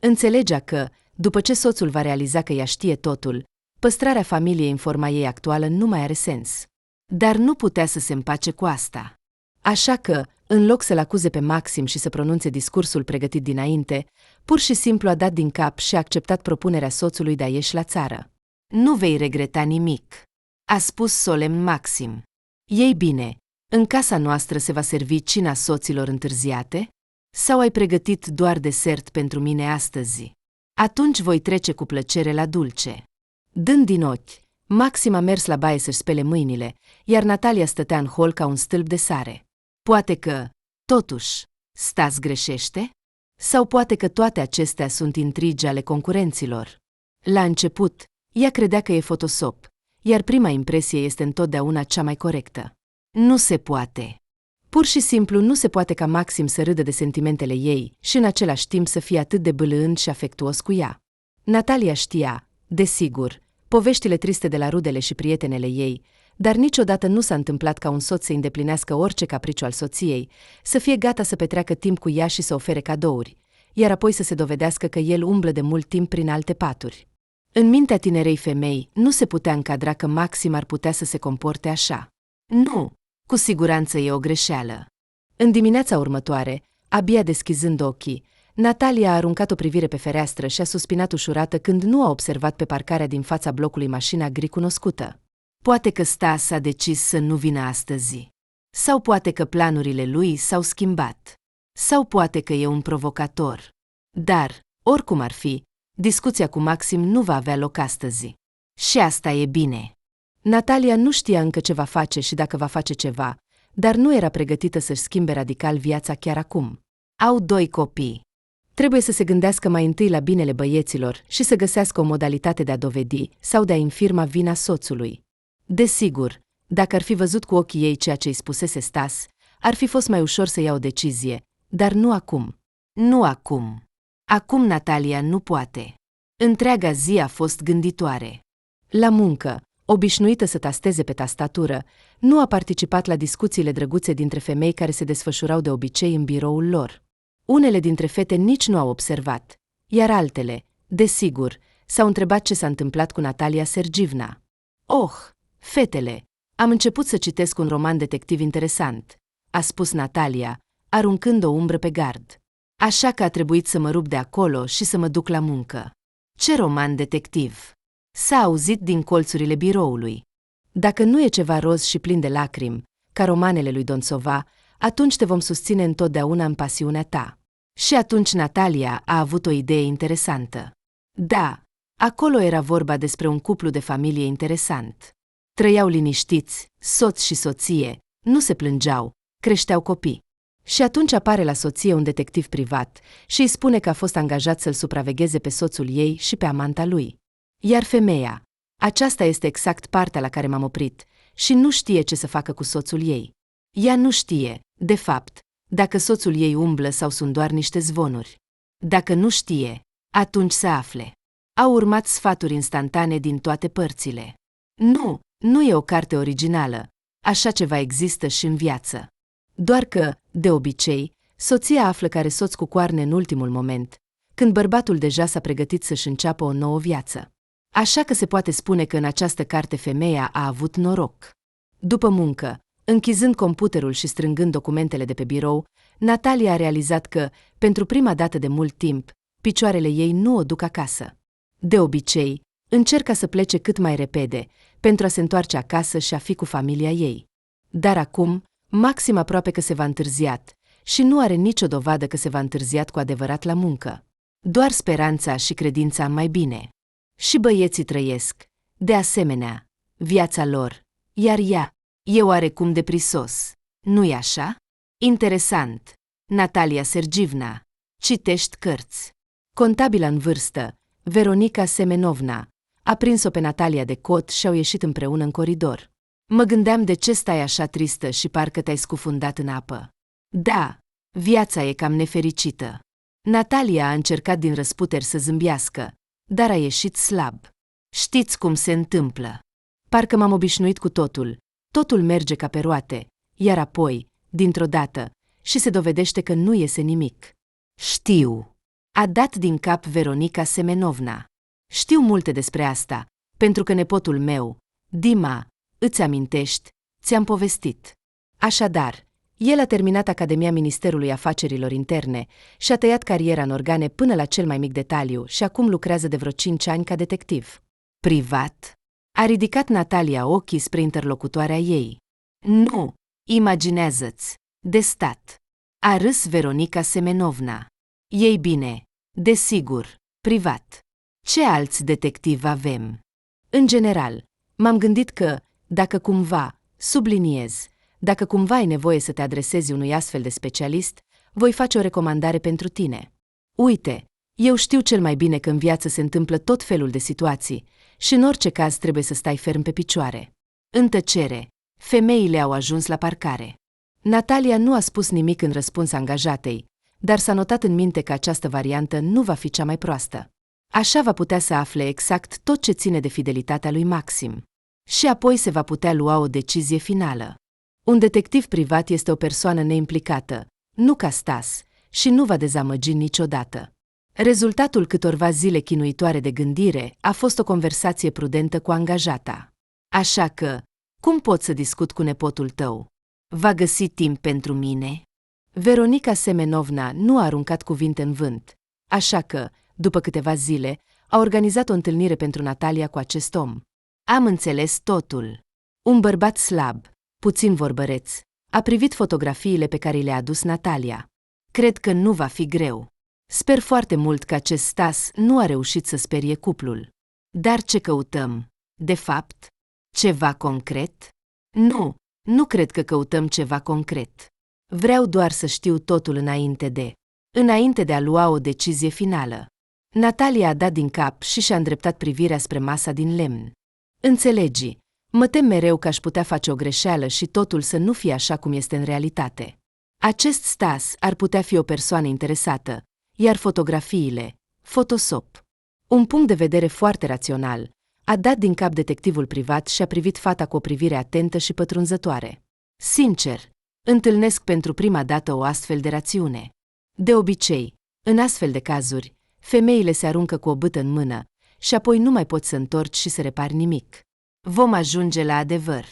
Înțelegea că, după ce soțul va realiza că ea știe totul, păstrarea familiei în forma ei actuală nu mai are sens. Dar nu putea să se împace cu asta. Așa că, în loc să-l acuze pe Maxim și să pronunțe discursul pregătit dinainte, pur și simplu a dat din cap și a acceptat propunerea soțului de a ieși la țară. Nu vei regreta nimic, a spus solemn Maxim. Ei bine, în casa noastră se va servi cina soților întârziate? Sau ai pregătit doar desert pentru mine astăzi? Atunci voi trece cu plăcere la dulce. Dând din ochi, Maxim a mers la baie să-și spele mâinile, iar Natalia stătea în hol ca un stâlp de sare. Poate că, totuși, Stas greșește? Sau poate că toate acestea sunt intrigi ale concurenților? La început, ea credea că e fotosop, iar prima impresie este întotdeauna cea mai corectă. Nu se poate. Pur și simplu nu se poate ca Maxim să râdă de sentimentele ei și în același timp să fie atât de bâlând și afectuos cu ea. Natalia știa, desigur, poveștile triste de la rudele și prietenele ei, dar niciodată nu s-a întâmplat ca un soț să îndeplinească orice capriciu al soției, să fie gata să petreacă timp cu ea și să ofere cadouri, iar apoi să se dovedească că el umblă de mult timp prin alte paturi. În mintea tinerei femei nu se putea încadra că Maxim ar putea să se comporte așa. Nu, cu siguranță e o greșeală. În dimineața următoare, abia deschizând ochii, Natalia a aruncat o privire pe fereastră și a suspinat ușurată când nu a observat pe parcarea din fața blocului mașina gri cunoscută. Poate că Stas a decis să nu vină astăzi. Sau poate că planurile lui s-au schimbat. Sau poate că e un provocator. Dar, oricum ar fi, discuția cu Maxim nu va avea loc astăzi. Și asta e bine. Natalia nu știa încă ce va face și dacă va face ceva, dar nu era pregătită să-și schimbe radical viața chiar acum. Au 2 copii. Trebuie să se gândească mai întâi la binele băieților și să găsească o modalitate de a dovedi sau de a infirma vina soțului. Desigur, dacă ar fi văzut cu ochii ei ceea ce îi spusese Stas, ar fi fost mai ușor să ia o decizie, dar nu acum. Nu acum. Acum Natalia nu poate. Întreaga zi a fost gânditoare. La muncă, obișnuită să tasteze pe tastatură, nu a participat la discuțiile drăguțe dintre femei care se desfășurau de obicei în biroul lor. Unele dintre fete nici nu au observat, iar altele, desigur, s-au întrebat ce s-a întâmplat cu Natalia Sergievna. Oh, fetele, am început să citesc un roman detectiv interesant, a spus Natalia, aruncând o umbră pe gard. Așa că a trebuit să mă rup de acolo și să mă duc la muncă. Ce roman detectiv? S-a auzit din colțurile biroului. Dacă nu e ceva roz și plin de lacrimi, ca romanele lui Donțova, atunci te vom susține întotdeauna în pasiunea ta. Și atunci Natalia a avut o idee interesantă. Da, acolo era vorba despre un cuplu de familie interesant. Trăiau liniștiți, soț și soție, nu se plângeau, creșteau copii. Și atunci apare la soție un detectiv privat și îi spune că a fost angajat să-l supravegheze pe soțul ei și pe amanta lui. Iar femeia, aceasta este exact partea la care m-am oprit, și nu știe ce să facă cu soțul ei. Ea nu știe, de fapt, dacă soțul ei umblă sau sunt doar niște zvonuri. Dacă nu știe, atunci să afle. Au urmat sfaturi instantane din toate părțile. Nu e o carte originală. Așa ceva există și în viață. Doar că, de obicei, soția află că are soț cu coarne în ultimul moment, când bărbatul deja s-a pregătit să-și înceapă o nouă viață. Așa că se poate spune că în această carte femeia a avut noroc. După muncă, închizând computerul și strângând documentele de pe birou, Natalia a realizat că, pentru prima dată de mult timp, picioarele ei nu o duc acasă. De obicei, încerca să plece cât mai repede, pentru a se întoarce acasă și a fi cu familia ei. Dar acum, Maxim aproape că se va întârziat și nu are nicio dovadă că se va întârziat cu adevărat la muncă. Doar speranța și credința în mai bine. Și băieții trăiesc, de asemenea, viața lor, iar ea e oarecum de prisos. Nu-i așa? Interesant. Natalia Sergievna. Citești cărți. Contabila în vârstă, Veronica Semenovna, a prins-o pe Natalia de cot și au ieșit împreună în coridor. Mă gândeam de ce stai așa tristă și parcă te-ai scufundat în apă. Da, viața e cam nefericită. Natalia a încercat din răsputeri să zâmbească, dar a ieșit slab. Știți cum se întâmplă. Parcă m-am obișnuit cu totul. Totul merge ca pe roate, iar apoi, dintr-o dată, și se dovedește că nu iese nimic. Știu. A dat din cap Veronica Semenovna. Știu multe despre asta, pentru că nepotul meu, Dima, îți amintești, ți-am povestit. Așadar, el a terminat Academia Ministerului Afacerilor Interne și a tăiat cariera în organe până la cel mai mic detaliu și acum lucrează de vreo 5 ani ca detectiv. Privat? A ridicat Natalia ochii spre interlocutoarea ei. Nu, imaginează-ți, de stat. A râs Veronica Semenovna. Ei bine, desigur, privat. Ce alți detectivi avem? În general, m-am gândit că, dacă cumva, subliniez, dacă cumva ai nevoie să te adresezi unui astfel de specialist, voi face o recomandare pentru tine. Uite, eu știu cel mai bine că în viață se întâmplă tot felul de situații și în orice caz trebuie să stai ferm pe picioare. În tăcere, femeile au ajuns la parcare. Natalia nu a spus nimic în răspuns angajatei, dar s-a notat în minte că această variantă nu va fi cea mai proastă. Așa va putea să afle exact tot ce ține de fidelitatea lui Maxim. Și apoi se va putea lua o decizie finală. Un detectiv privat este o persoană neimplicată, nu ca Stas, și nu va dezamăgi niciodată. Rezultatul câtorva zile chinuitoare de gândire a fost o conversație prudentă cu angajata. Așa că, cum pot să discut cu nepotul tău? Va găsi timp pentru mine? Veronica Semenovna nu a aruncat cuvinte în vânt, așa că, după câteva zile, a organizat o întâlnire pentru Natalia cu acest om. Am înțeles totul. Un bărbat slab, puțin vorbăreț, a privit fotografiile pe care le-a adus Natalia. Cred că nu va fi greu. Sper foarte mult că acest Stas nu a reușit să sperie cuplul. Dar ce căutăm? De fapt, ceva concret? Nu cred că căutăm ceva concret. Vreau doar să știu totul înainte de. înainte de a lua o decizie finală. Natalia a dat din cap și și-a îndreptat privirea spre masa din lemn. Înțelegi, mă tem mereu că aș putea face o greșeală și totul să nu fie așa cum este în realitate. Acest Stas ar putea fi o persoană interesată, iar fotografiile, Photoshop. Un punct de vedere foarte rațional, a dat din cap detectivul privat și a privit fata cu o privire atentă și pătrunzătoare. Sincer, întâlnesc pentru prima dată o astfel de rațiune. De obicei, în astfel de cazuri, femeile se aruncă cu o bâtă în mână și apoi nu mai poți să întorci și să repari nimic. Vom ajunge la adevăr.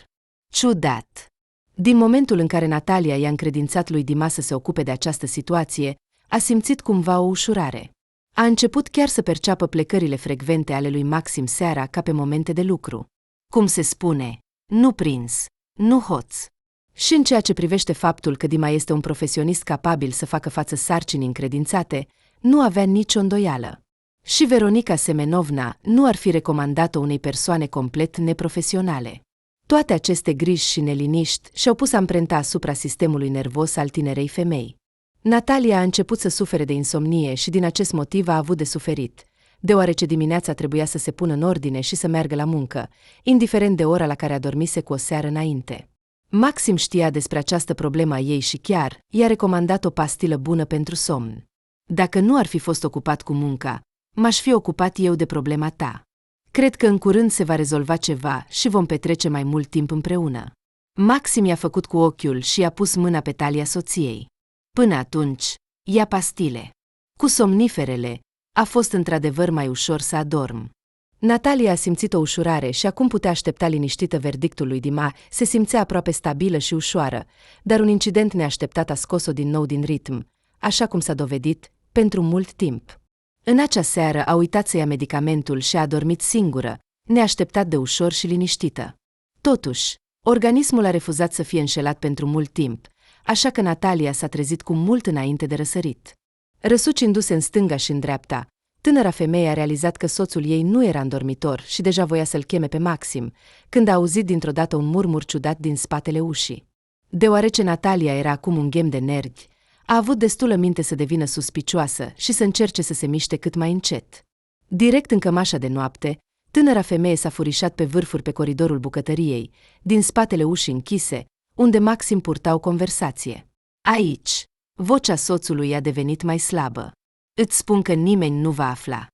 Ciudat. Din momentul în care Natalia i-a încredințat lui Dima să se ocupe de această situație, a simțit cumva o ușurare. A început chiar să perceapă plecările frecvente ale lui Maxim seara ca pe momente de lucru. Cum se spune, nu prins, nu hoț. Și în ceea ce privește faptul că Dima este un profesionist capabil să facă față sarcinii încredințate, nu avea nicio îndoială. Și Veronica Semenovna nu ar fi recomandat-o unei persoane complet neprofesionale. Toate aceste griji și neliniști și-au pus amprenta asupra sistemului nervos al tinerei femei. Natalia a început să sufere de insomnie și din acest motiv a avut de suferit, deoarece dimineața trebuia să se pună în ordine și să meargă la muncă, indiferent de ora la care adormise cu o seară înainte. Maxim știa despre această problemă a ei și chiar i-a recomandat o pastilă bună pentru somn. Dacă nu ar fi fost ocupat cu munca, m-aș fi ocupat eu de problema ta. Cred că în curând se va rezolva ceva și vom petrece mai mult timp împreună. Maxim i-a făcut cu ochiul și i-a pus mâna pe talia soției. Până atunci, ia pastile. Cu somniferele, a fost într-adevăr mai ușor să adorm. Natalia a simțit o ușurare și acum putea aștepta liniștită verdictul lui Dima, se simțea aproape stabilă și ușoară, dar un incident neașteptat a scos-o din nou din ritm, așa cum s-a dovedit, pentru mult timp. În acea seară a uitat să ia medicamentul și a adormit singură, neașteptat de ușor și liniștită. Totuși, organismul a refuzat să fie înșelat pentru mult timp, așa că Natalia s-a trezit cu mult înainte de răsărit. Răsucindu-se în stânga și în dreapta, tânăra femeie a realizat că soțul ei nu era în dormitor și deja voia să-l cheme pe Maxim, când a auzit dintr-o dată un murmur ciudat din spatele ușii. Deoarece Natalia era acum un ghem de nervi, a avut destulă minte să devină suspicioasă și să încerce să se miște cât mai încet. Direct în cămașa de noapte, tânăra femeie s-a furișat pe vârfuri pe coridorul bucătăriei, din spatele ușii închise, unde Maxim purta o conversație. Aici, vocea soțului a devenit mai slabă. Îți spun că nimeni nu va afla.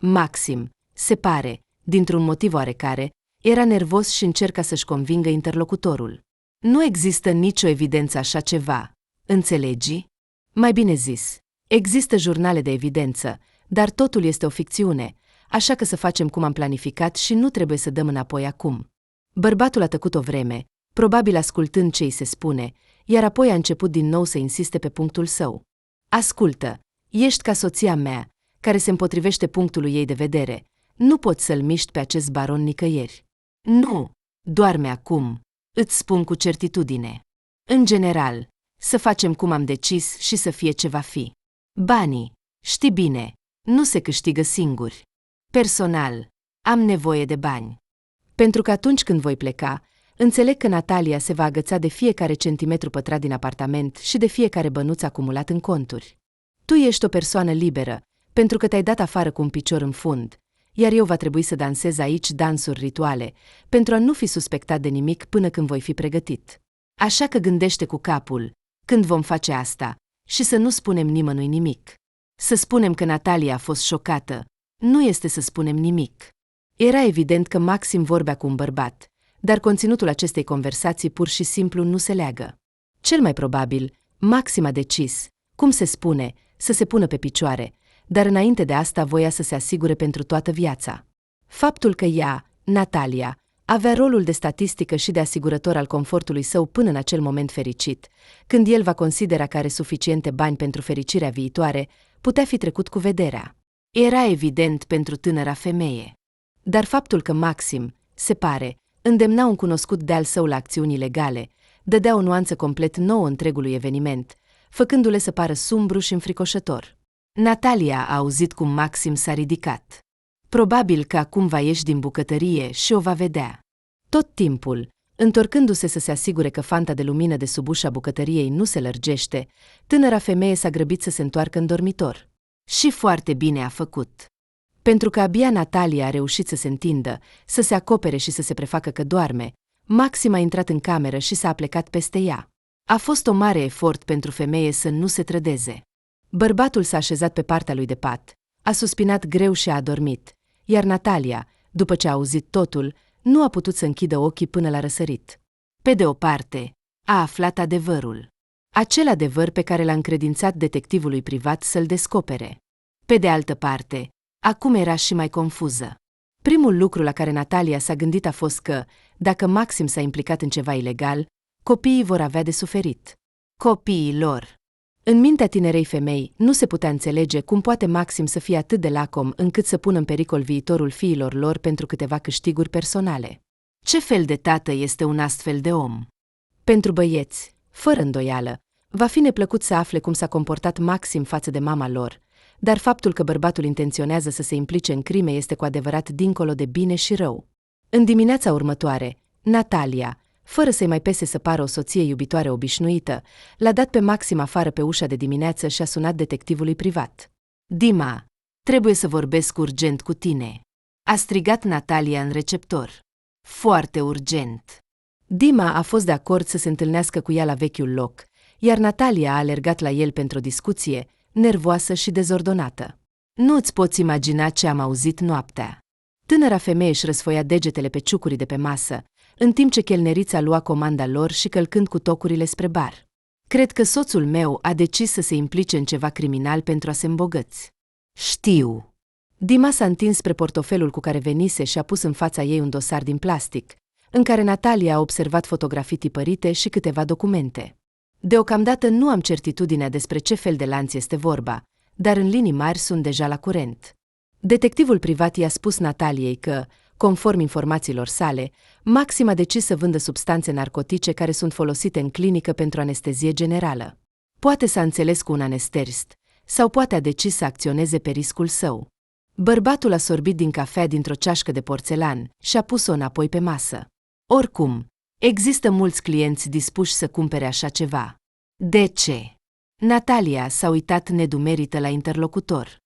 Maxim, se pare, dintr-un motiv oarecare, era nervos și încerca să-și convingă interlocutorul. Nu există nicio evidență așa ceva, înțelegi? Mai bine zis, există jurnale de evidență, dar totul este o ficțiune, așa că să facem cum am planificat și nu trebuie să dăm înapoi acum. Bărbatul a tăcut o vreme, probabil ascultând ce îi se spune, iar apoi a început din nou să insiste pe punctul său. Ascultă, ești ca soția mea, care se împotrivește punctului ei de vedere. Nu poți să-l miști pe acest baron nicăieri. Nu, doarme acum, îți spun cu certitudine. În general, să facem cum am decis și să fie ce va fi. Banii, știi bine, nu se câștigă singuri. Personal, am nevoie de bani. Pentru că atunci când voi pleca, înțeleg că Natalia se va agăța de fiecare centimetru pătrat din apartament și de fiecare bănuț acumulat în conturi. Tu ești o persoană liberă, pentru că te-ai dat afară cu un picior în fund, iar eu va trebui să dansez aici dansuri rituale, pentru a nu fi suspectat de nimic până când voi fi pregătit. Așa că gândește cu capul, când vom face asta, și să nu spunem nimănui nimic. Să spunem că Natalia a fost șocată, nu este să spunem nimic. Era evident că Maxim vorbea cu un bărbat, dar conținutul acestei conversații pur și simplu nu se leagă. Cel mai probabil, Maxim a decis, cum se spune, să se pună pe picioare, dar înainte de asta voia să se asigure pentru toată viața. Faptul că ea, Natalia, avea rolul de statistică și de asigurător al confortului său până în acel moment fericit, când el va considera că are suficiente bani pentru fericirea viitoare, putea fi trecut cu vederea. Era evident pentru tânăra femeie. Dar faptul că Maxim, se pare, îndemna un cunoscut de-al său la acțiuni ilegale, dădea o nuanță complet nouă întregului eveniment, făcându-le să pară sumbru și înfricoșător. Natalia a auzit cum Maxim s-a ridicat. Probabil că acum va ieși din bucătărie și o va vedea. Tot timpul, Întorcându-se să se asigure că fanta de lumină de sub ușa bucătăriei nu se lărgește, tânăra femeie s-a grăbit să se întoarcă în dormitor. Și foarte bine a făcut. Pentru că abia Natalia a reușit să se întindă, să se acopere și să se prefacă că doarme, Maxim a intrat în cameră și s-a aplecat peste ea. A fost o mare efort pentru femeie să nu se trădeze. Bărbatul s-a așezat pe partea lui de pat, a suspinat greu și a adormit, iar Natalia, după ce a auzit totul, nu a putut să închidă ochii până la răsărit. Pe de o parte, a aflat adevărul. Acel adevăr pe care l-a încredințat detectivului privat să-l descopere. Pe de altă parte, acum era și mai confuză. Primul lucru la care Natalia s-a gândit a fost că, dacă Maxim s-a implicat în ceva ilegal, copiii vor avea de suferit. Copiii lor. În mintea tinerei femei nu se putea înțelege cum poate Maxim să fie atât de lacom încât să pună în pericol viitorul fiilor lor pentru câteva câștiguri personale. Ce fel de tată este un astfel de om? Pentru băieți, fără îndoială, va fi neplăcut să afle cum s-a comportat Maxim față de mama lor, dar faptul că bărbatul intenționează să se implice în crime este cu adevărat dincolo de bine și rău. În dimineața următoare, Natalia, fără să-i mai pese să pară o soție iubitoare obișnuită, l-a dat pe Maxim afară pe ușa de dimineață și a sunat detectivului privat. Dima, trebuie să vorbesc urgent cu tine, a strigat Natalia în receptor. Foarte urgent. Dima a fost de acord să se întâlnească cu ea la vechiul loc, iar Natalia a alergat la el pentru o discuție, nervoasă și dezordonată. Nu-ți poți imagina ce am auzit noaptea. Tânăra femeie își răsfoia degetele pe ciucurii de pe masă, în timp ce chelnerița lua comanda lor și călcând cu tocurile spre bar. Cred că soțul meu a decis să se implice în ceva criminal pentru a se îmbogăți. Știu. Dima s-a întins spre portofelul cu care venise și a pus în fața ei un dosar din plastic, în care Natalia a observat fotografii tipărite și câteva documente. Deocamdată nu am certitudinea despre ce fel de lanț este vorba, dar în linii mari sunt deja la curent. Detectivul privat i-a spus Nataliei că, conform informațiilor sale, Maxim a decis să vândă substanțe narcotice care sunt folosite în clinică pentru anestezie generală. Poate s-a înțeles cu un anesterist, sau poate a decis să acționeze pe riscul său. Bărbatul a sorbit din cafea dintr-o ceașcă de porțelan și a pus-o înapoi pe masă. Oricum, există mulți clienți dispuși să cumpere așa ceva. De ce? Natalia s-a uitat nedumerită la interlocutor.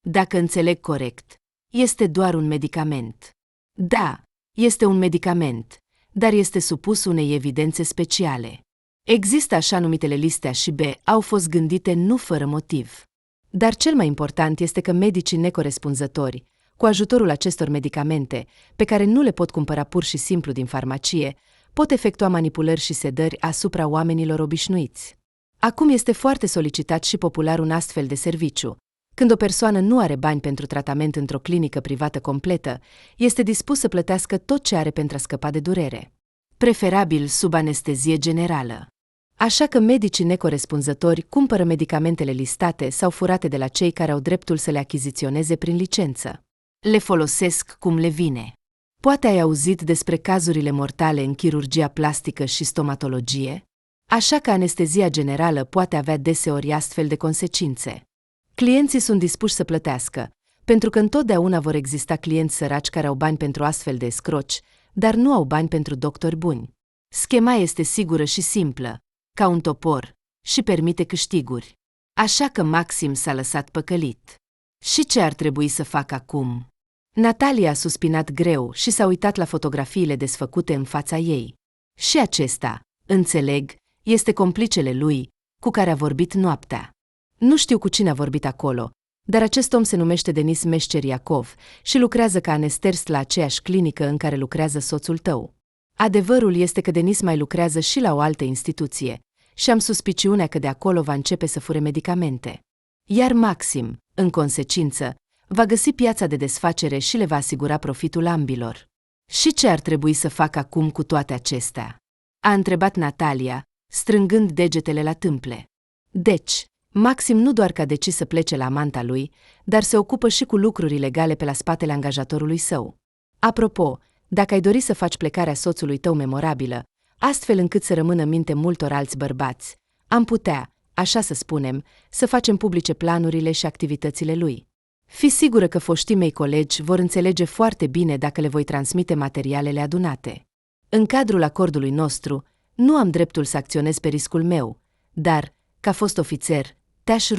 Dacă înțeleg corect, este doar un medicament. Da, este un medicament, dar este supus unei evidențe speciale. Există așa numitele liste A și B, au fost gândite nu fără motiv. Dar cel mai important este că medicii necorespunzători, cu ajutorul acestor medicamente, pe care nu le pot cumpăra pur și simplu din farmacie, pot efectua manipulări și sedări asupra oamenilor obișnuiți. Acum este foarte solicitat și popular un astfel de serviciu. Când o persoană nu are bani pentru tratament într-o clinică privată completă, este dispus să plătească tot ce are pentru a scăpa de durere. Preferabil sub anestezie generală. Așa că medicii necorespunzători cumpără medicamentele listate sau furate de la cei care au dreptul să le achiziționeze prin licență. Le folosesc cum le vine. Poate ai auzit despre cazurile mortale în chirurgia plastică și stomatologie? Așa că anestezia generală poate avea deseori astfel de consecințe. Clienții sunt dispuși să plătească, pentru că întotdeauna vor exista clienți săraci care au bani pentru astfel de escroci, dar nu au bani pentru doctori buni. Schema este sigură și simplă, ca un topor, și permite câștiguri. Așa că Maxim s-a lăsat păcălit. Și ce ar trebui să facă acum? Natalia a suspinat greu și s-a uitat la fotografiile desfăcute în fața ei. Și acesta, înțeleg, este complicele lui, cu care a vorbit noaptea. Nu știu cu cine a vorbit acolo, dar acest om se numește Denis Meșceriacov și lucrează ca anesterist la aceeași clinică în care lucrează soțul tău. Adevărul este că Denis mai lucrează și la o altă instituție și am suspiciunea că de acolo va începe să fure medicamente. Iar Maxim, în consecință, va găsi piața de desfacere și le va asigura profitul ambilor. Și ce ar trebui să facă acum cu toate acestea? A întrebat Natalia, strângând degetele la tâmple. Deci, Maxim nu doar că a decis să plece la amanta lui, dar se ocupă și cu lucruri ilegale pe la spatele angajatorului său. Apropo, dacă ai dori să faci plecarea soțului tău memorabilă, astfel încât să rămână în minte multor alți bărbați, am putea, așa să spunem, să facem publice planurile și activitățile lui. Fii sigură că foștii mei colegi vor înțelege foarte bine dacă le voi transmite materialele adunate. În cadrul acordului nostru, nu am dreptul să acționez pe riscul meu, dar, ca fost ofițer, te-aș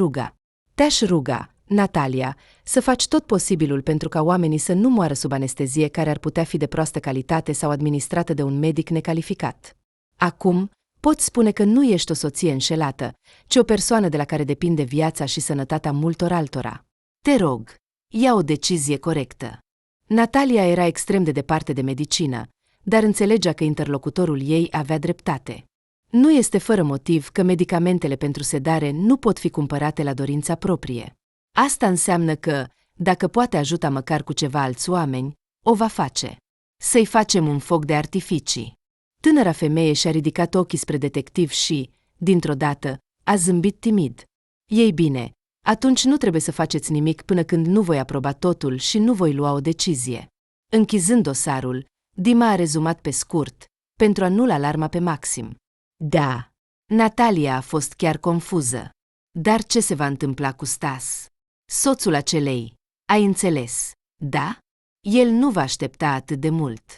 ruga, Natalia, să faci tot posibilul pentru ca oamenii să nu moară sub anestezie care ar putea fi de proastă calitate sau administrată de un medic necalificat. Acum, poți spune că nu ești o soție înșelată, ci o persoană de la care depinde viața și sănătatea multor altora. Te rog, ia o decizie corectă. Natalia era extrem de departe de medicină, dar înțelegea că interlocutorul ei avea dreptate. Nu este fără motiv că medicamentele pentru sedare nu pot fi cumpărate la dorința proprie. Asta înseamnă că, dacă poate ajuta măcar cu ceva alți oameni, o va face. Să-i facem un foc de artificii. Tânăra femeie și-a ridicat ochii spre detectiv și, dintr-o dată, a zâmbit timid. Ei bine, atunci nu trebuie să faceți nimic până când nu voi aproba totul și nu voi lua o decizie. Închizând dosarul, Dima a rezumat pe scurt, pentru a nu-l alarma pe Maxim. Da, Natalia a fost chiar confuză. Dar ce se va întâmpla cu Stas? Soțul acelei, ai înțeles, da? El nu va aștepta atât de mult.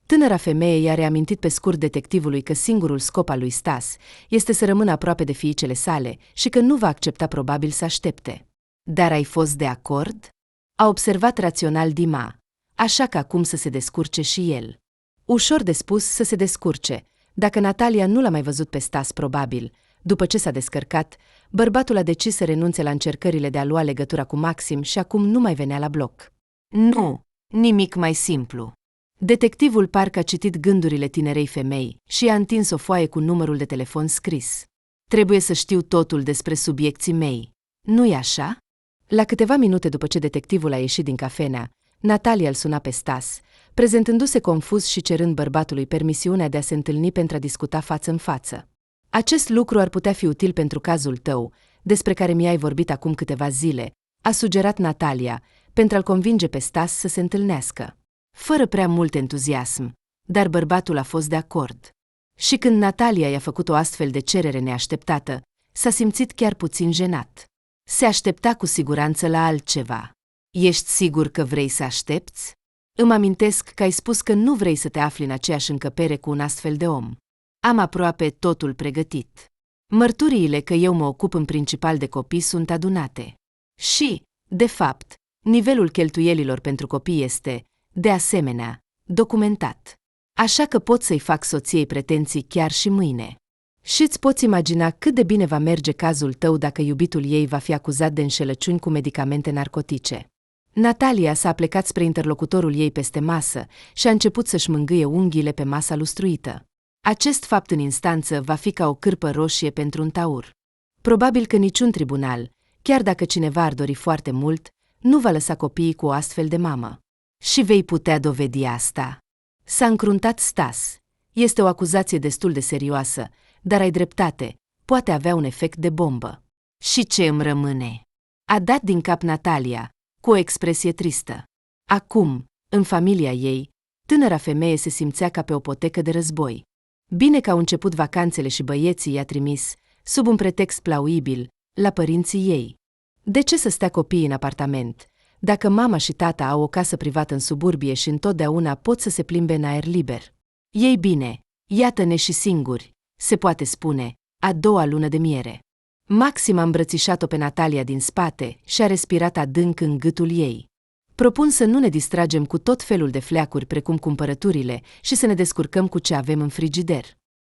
Tânăra femeie i-a reamintit pe scurt detectivului că singurul scop al lui Stas este să rămână aproape de fiicele sale și că nu va accepta probabil să aștepte. Dar ai fost de acord? A observat rațional Dima, așa că acum să se descurce și el. Ușor de spus să se descurce. Dacă Natalia nu l-a mai văzut pe Stas probabil, după ce s-a descărcat, bărbatul a decis să renunțe la încercările de a lua legătura cu Maxim și acum nu mai venea la bloc. Nu, nimic mai simplu. Detectivul parcă a citit gândurile tinerei femei și i-a întins o foaie cu numărul de telefon scris. Trebuie să știu totul despre subiecții mei. Nu-i așa? La câteva minute după ce detectivul a ieșit din cafenea, Natalia îl suna pe Stas, prezentându-se confuz și cerând bărbatului permisiunea de a se întâlni pentru a discuta față în față. Acest lucru ar putea fi util pentru cazul tău, despre care mi-ai vorbit acum câteva zile, a sugerat Natalia, pentru a-l convinge pe Stas să se întâlnească. Fără prea mult entuziasm, dar bărbatul a fost de acord. Și când Natalia i-a făcut o astfel de cerere neașteptată, s-a simțit chiar puțin jenat. Se aștepta cu siguranță la altceva. Ești sigur că vrei să aștepți? Îmi amintesc că ai spus că nu vrei să te afli în aceeași încăpere cu un astfel de om. Am aproape totul pregătit. Mărturiile că eu mă ocup în principal de copii sunt adunate. Și, de fapt, nivelul cheltuielilor pentru copii este, de asemenea, documentat. Așa că pot să-i fac soției pretenții chiar și mâine. Și-ți poți imagina cât de bine va merge cazul tău dacă iubitul ei va fi acuzat de înșelăciuni cu medicamente narcotice. Natalia s-a plecat spre interlocutorul ei peste masă și a început să-și mângâie unghiile pe masa lustruită. Acest fapt în instanță va fi ca o cârpă roșie pentru un taur. Probabil că niciun tribunal, chiar dacă cineva ar dori foarte mult, nu va lăsa copiii cu o astfel de mamă. Și vei putea dovedi asta. S-a încruntat Stas. Este o acuzație destul de serioasă, dar ai dreptate, poate avea un efect de bombă. Și ce îmi rămâne? A dat din cap Natalia, cu o expresie tristă. Acum, în familia ei, tânăra femeie se simțea ca pe o potecă de război. Bine că au început vacanțele și băieții i-a trimis, sub un pretext plauibil, la părinții ei. De ce să stea copiii în apartament, dacă mama și tata au o casă privată în suburbie și întotdeauna pot să se plimbe în aer liber? Ei bine, iată-ne și singuri, se poate spune, a doua lună de miere. Maxim a îmbrățișat-o pe Natalia din spate și a respirat adânc în gâtul ei. Propun să nu ne distragem cu tot felul de fleacuri precum cumpărăturile și să ne descurcăm cu ce avem în frigider.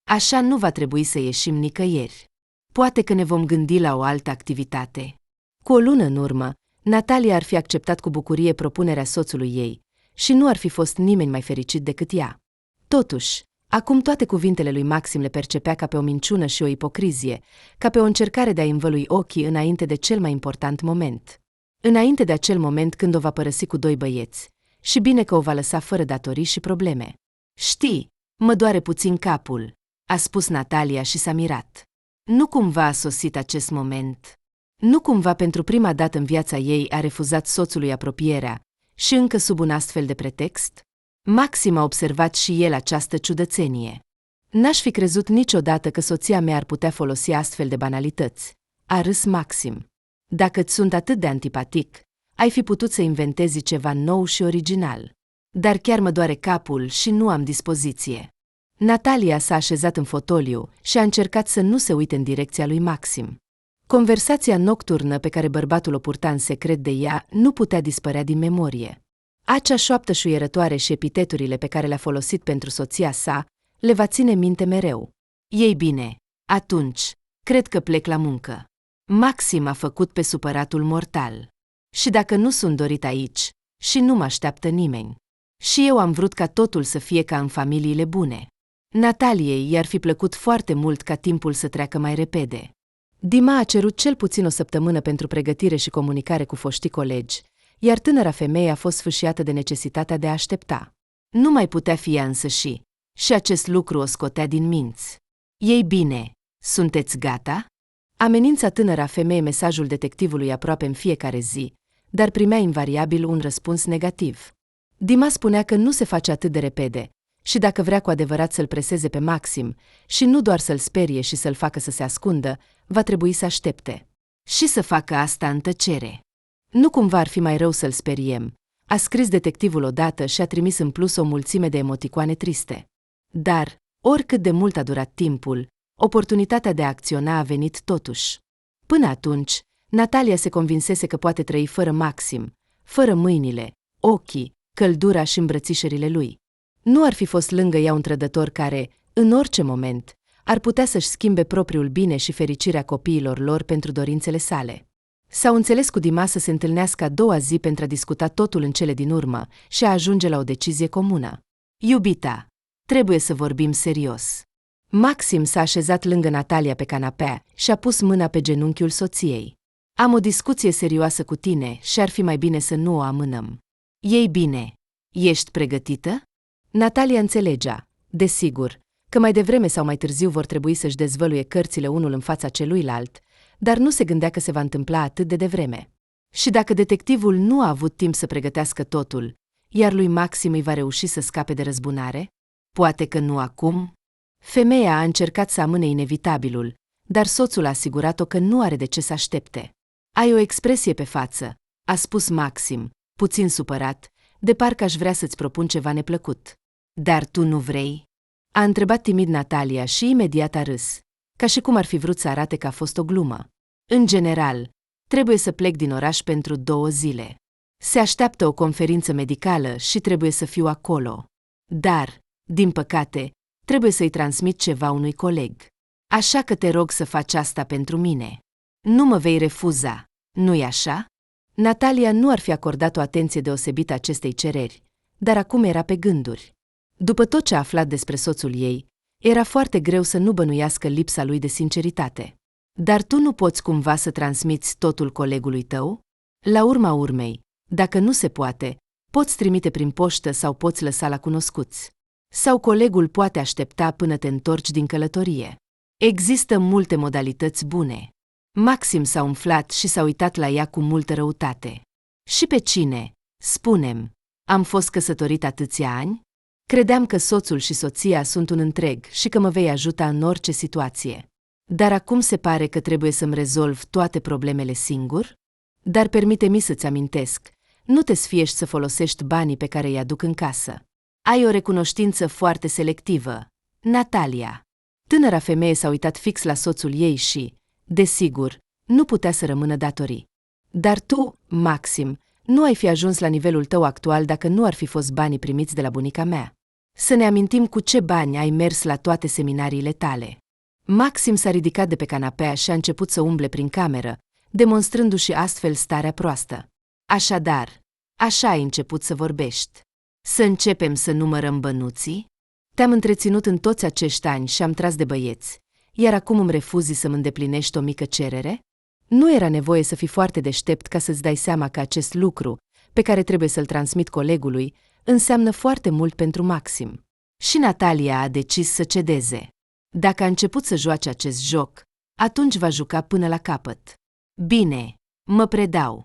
Așa nu va trebui să ieșim nicăieri. Poate că ne vom gândi la o altă activitate. Cu o lună în urmă, Natalia ar fi acceptat cu bucurie propunerea soțului ei și nu ar fi fost nimeni mai fericit decât ea. Totuși, acum toate cuvintele lui Maxim le percepea ca pe o minciună și o ipocrizie, ca pe o încercare de a-i învălui ochii înainte de cel mai important moment. Înainte de acel moment când o va părăsi cu 2 băieți, și bine că o va lăsa fără datorii și probleme. Știi, mă doare puțin capul, a spus Natalia și s-a mirat. Nu cumva a sosit acest moment? Nu cumva pentru prima dată în viața ei a refuzat soțului apropierea și încă sub un astfel de pretext? Maxim a observat și el această ciudățenie. N-aș fi crezut niciodată că soția mea ar putea folosi astfel de banalități, a râs Maxim. Dacă-ți sunt atât de antipatic, ai fi putut să inventezi ceva nou și original. Dar chiar mă doare capul și nu am dispoziție. Natalia s-a așezat în fotoliu și a încercat să nu se uite în direcția lui Maxim. Conversația nocturnă pe care bărbatul o purta în secret de ea nu putea dispărea din memorie. Acea șoaptă șuierătoare și epiteturile pe care le-a folosit pentru soția sa le va ține minte mereu. Ei bine, atunci, cred că plec la muncă. Maxim a făcut pe supăratul mortal. Și dacă nu sunt dorit aici, și nu mă așteaptă nimeni. Și eu am vrut ca totul să fie ca în familiile bune. Nataliei i-ar fi plăcut foarte mult ca timpul să treacă mai repede. Dima a cerut cel puțin o săptămână pentru pregătire și comunicare cu foștii colegi, iar tânăra femeie a fost sfâșiată de necesitatea de a aștepta. Nu mai putea fi ea însăși, și acest lucru o scotea din minți. Ei bine, sunteți gata? Amenința tânăra femeie mesajul detectivului aproape în fiecare zi, dar primea invariabil un răspuns negativ. Dima spunea că nu se face atât de repede și dacă vrea cu adevărat să-l preseze pe Maxim și nu doar să-l sperie și să-l facă să se ascundă, va trebui să aștepte. Și să facă asta în tăcere. Nu cumva ar fi mai rău să-l speriem, a scris detectivul odată și a trimis în plus o mulțime de emoticoane triste. Dar, oricât de mult a durat timpul, oportunitatea de a acționa a venit totuși. Până atunci, Natalia se convinsese că poate trăi fără Maxim, fără mâinile, ochii, căldura și îmbrățișările lui. Nu ar fi fost lângă ea un trădător care, în orice moment, ar putea să-și schimbe propriul bine și fericirea copiilor lor pentru dorințele sale. S-au înțeles cu Dima să se întâlnească a doua zi pentru a discuta totul în cele din urmă și a ajunge la o decizie comună. Iubita, trebuie să vorbim serios. Maxim s-a așezat lângă Natalia pe canapea și a pus mâna pe genunchiul soției. Am o discuție serioasă cu tine și ar fi mai bine să nu o amânăm. Ei bine, ești pregătită? Natalia înțelegea, desigur, că mai devreme sau mai târziu vor trebui să-și dezvăluie cărțile unul în fața celuilalt, dar nu se gândea că se va întâmpla atât de devreme. Și dacă detectivul nu a avut timp să pregătească totul, iar lui Maxim îi va reuși să scape de răzbunare? Poate că nu acum? Femeia a încercat să amâne inevitabilul, dar soțul a asigurat-o că nu are de ce să aștepte. Ai o expresie pe față, a spus Maxim, puțin supărat, de parcă aș vrea să-ți propun ceva neplăcut. Dar tu nu vrei? A întrebat timid Natalia și imediat a râs, ca și cum ar fi vrut să arate că a fost o glumă. În general, trebuie să plec din oraș pentru 2 zile. Se așteaptă o conferință medicală și trebuie să fiu acolo. Dar, din păcate, trebuie să-i transmit ceva unui coleg. Așa că te rog să faci asta pentru mine. Nu mă vei refuza, nu-i așa? Natalia nu ar fi acordat o atenție deosebită acestei cereri, dar acum era pe gânduri. După tot ce a aflat despre soțul ei, era foarte greu să nu bănuiască lipsa lui de sinceritate. Dar tu nu poți cumva să transmiți totul colegului tău? La urma urmei, dacă nu se poate, poți trimite prin poștă sau poți lăsa la cunoscuți. Sau colegul poate aștepta până te întorci din călătorie. Există multe modalități bune. Maxim s-a umflat și s-a uitat la ea cu multă răutate. Și pe cine? Spune-mi, am fost căsătorit atâția ani? Credeam că soțul și soția sunt un întreg și că mă vei ajuta în orice situație. Dar acum se pare că trebuie să-mi rezolv toate problemele singur? Dar permite-mi să-ți amintesc, nu te sfiești să folosești banii pe care îi aduc în casă. Ai o recunoștință foarte selectivă, Natalia. Tânăra femeie s-a uitat fix la soțul ei și, desigur, nu putea să rămână datorii. Dar tu, Maxim, nu ai fi ajuns la nivelul tău actual dacă nu ar fi fost banii primiți de la bunica mea. Să ne amintim cu ce bani ai mers la toate seminariile tale. Maxim s-a ridicat de pe canapea și a început să umble prin cameră, demonstrându-și astfel starea proastă. Așadar, așa ai început să vorbești. Să începem să numărăm bănuții? Te-am întreținut în toți acești ani și am tras de băieți, iar acum îmi refuzi să-mi îndeplinești o mică cerere? Nu era nevoie să fii foarte deștept ca să-ți dai seama că acest lucru, pe care trebuie să-l transmit colegului, înseamnă foarte mult pentru Maxim. Și Natalia a decis să cedeze. Dacă a început să joace acest joc, atunci va juca până la capăt. Bine, mă predau.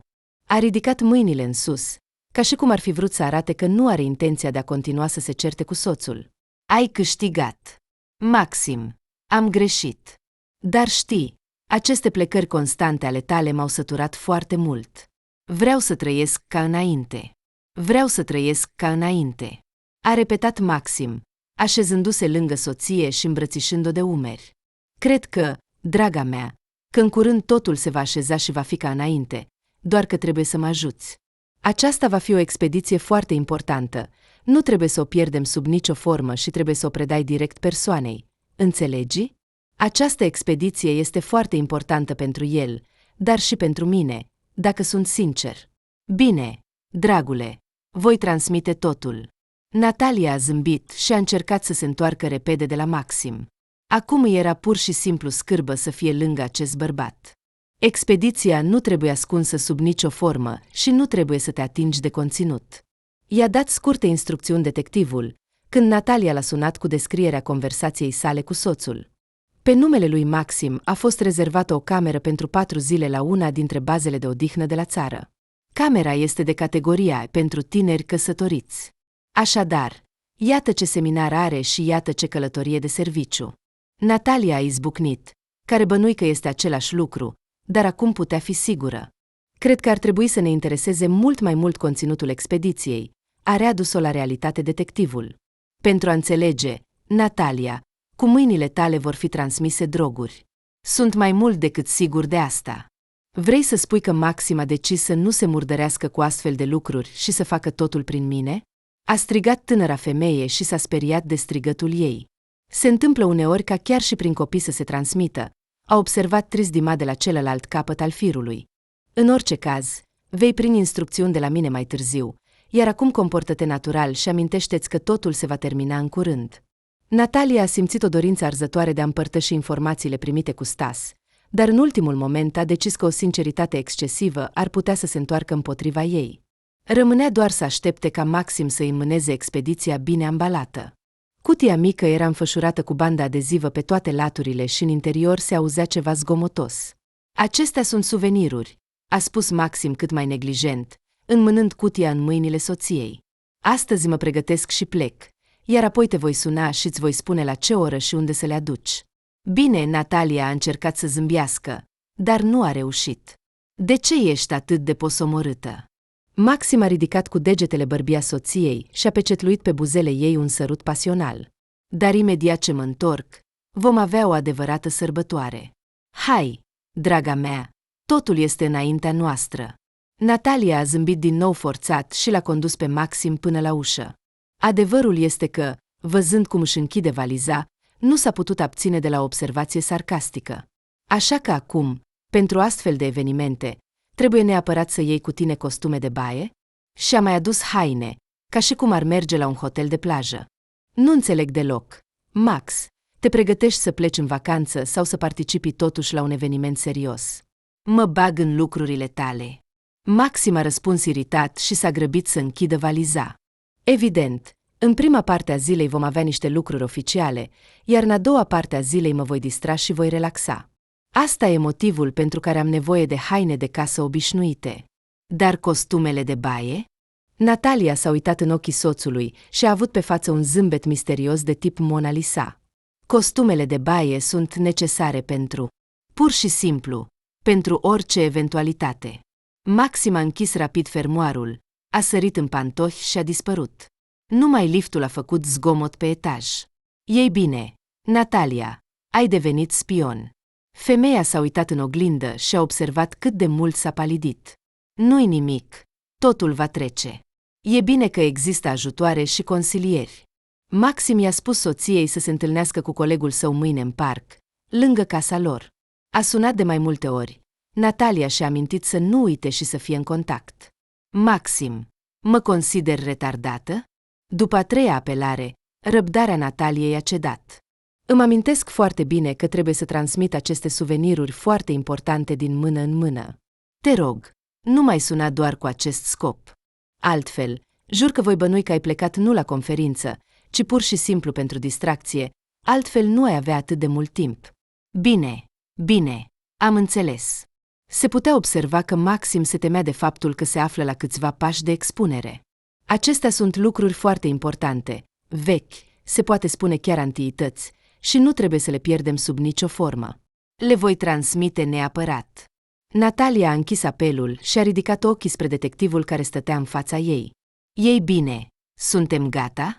A ridicat mâinile în sus, ca și cum ar fi vrut să arate că nu are intenția de a continua să se certe cu soțul. Ai câștigat. Maxim, am greșit. Dar știi, aceste plecări constante ale tale m-au săturat foarte mult. Vreau să trăiesc ca înainte. Vreau să trăiesc ca înainte. A repetat Maxim, așezându-se lângă soție și îmbrățișând-o de umeri. Cred că, draga mea, că în curând totul se va așeza și va fi ca înainte, doar că trebuie să mă ajuți. Aceasta va fi o expediție foarte importantă, nu trebuie să o pierdem sub nicio formă și trebuie să o predai direct persoanei. Înțelegi? Această expediție este foarte importantă pentru el, dar și pentru mine, dacă sunt sincer. Bine, dragule, voi transmite totul. Natalia a zâmbit și a încercat să se întoarcă repede de la Maxim. Acum îi era pur și simplu scârbă să fie lângă acest bărbat. Expediția nu trebuie ascunsă sub nicio formă și nu trebuie să te atingi de conținut. I-a dat scurte instrucțiuni detectivul, când Natalia l-a sunat cu descrierea conversației sale cu soțul. Pe numele lui Maxim a fost rezervată o cameră pentru 4 zile la una dintre bazele de odihnă de la țară. Camera este de categoria pentru tineri căsătoriți. Așadar, iată ce seminar are și iată ce călătorie de serviciu. Natalia a izbucnit, care bănui că este același lucru, dar acum putea fi sigură. Cred că ar trebui să ne intereseze mult mai mult conținutul expediției, a readus-o la realitate detectivul. Pentru a înțelege, Natalia, cu mâinile tale vor fi transmise droguri. Sunt mai mult decât sigur de asta. Vrei să spui că Maxim a decis să nu se murdărească cu astfel de lucruri și să facă totul prin mine? A strigat tânăra femeie și s-a speriat de strigătul ei. Se întâmplă uneori ca chiar și prin copii să se transmită, a observat Trisdima de la celălalt capăt al firului. În orice caz, vei primi instrucțiuni de la mine mai târziu, iar acum comportă-te natural și amintește-ți că totul se va termina în curând. Natalia a simțit o dorință arzătoare de a împărtăși informațiile primite cu Stas, dar în ultimul moment a decis că o sinceritate excesivă ar putea să se întoarcă împotriva ei. Rămânea doar să aștepte ca Maxim să îi mâneze expediția bine ambalată. Cutia mică era înfășurată cu bandă adezivă pe toate laturile și în interior se auzea ceva zgomotos. Acestea sunt suveniruri, a spus Maxim cât mai neglijent, înmânând cutia în mâinile soției. Astăzi mă pregătesc și plec, iar apoi te voi suna și îți voi spune la ce oră și unde să le aduci. Bine, Natalia a încercat să zâmbească, dar nu a reușit. De ce ești atât de posomorâtă? Maxim a ridicat cu degetele bărbia soției și a pecetluit pe buzele ei un sărut pasional. Dar imediat ce mă întorc, vom avea o adevărată sărbătoare. Hai, draga mea, totul este înaintea noastră. Natalia a zâmbit din nou forțat și l-a condus pe Maxim până la ușă. Adevărul este că, văzând cum își închide valiza, nu s-a putut abține de la o observație sarcastică. Așa că acum, pentru astfel de evenimente, trebuie neapărat să iei cu tine costume de baie? Și-a mai adus haine, ca și cum ar merge la un hotel de plajă. Nu înțeleg deloc. Max, te pregătești să pleci în vacanță sau să participi totuși la un eveniment serios? Mă bag în lucrurile tale. Maxim a răspuns iritat și s-a grăbit să închidă valiza. Evident, în prima parte a zilei vom avea niște lucruri oficiale, iar în a doua parte a zilei mă voi distra și voi relaxa. Asta e motivul pentru care am nevoie de haine de casă obișnuite. Dar costumele de baie? Natalia s-a uitat în ochii soțului și a avut pe față un zâmbet misterios de tip Mona Lisa. Costumele de baie sunt necesare pentru, pur și simplu, pentru orice eventualitate. Maxim a închis rapid fermoarul, a sărit în pantofi și a dispărut. Numai liftul a făcut zgomot pe etaj. Ei bine, Natalia, ai devenit spion. Femeia s-a uitat în oglindă și a observat cât de mult s-a palidit. Nu-i nimic, totul va trece. E bine că există ajutoare și consilieri. Maxim i-a spus soției să se întâlnească cu colegul său mâine în parc, lângă casa lor. A sunat de mai multe ori. Natalia și-a amintit să nu uite și să fie în contact. Maxim, mă consider retardată? După a treia apelare, răbdarea Nataliei a cedat. Îmi amintesc foarte bine că trebuie să transmit aceste suveniruri foarte importante din mână în mână. Te rog, nu mai suna doar cu acest scop. Altfel, jur că voi bănui că ai plecat nu la conferință, ci pur și simplu pentru distracție, altfel nu ai avea atât de mult timp. Bine, am înțeles. Se putea observa că Maxim se temea de faptul că se află la câțiva pași de expunere. Acestea sunt lucruri foarte importante, vechi, se poate spune chiar antiități, și nu trebuie să le pierdem sub nicio formă. Le voi transmite neapărat. Natalia a închis apelul și a ridicat ochii spre detectivul care stătea în fața ei. Ei bine, suntem gata?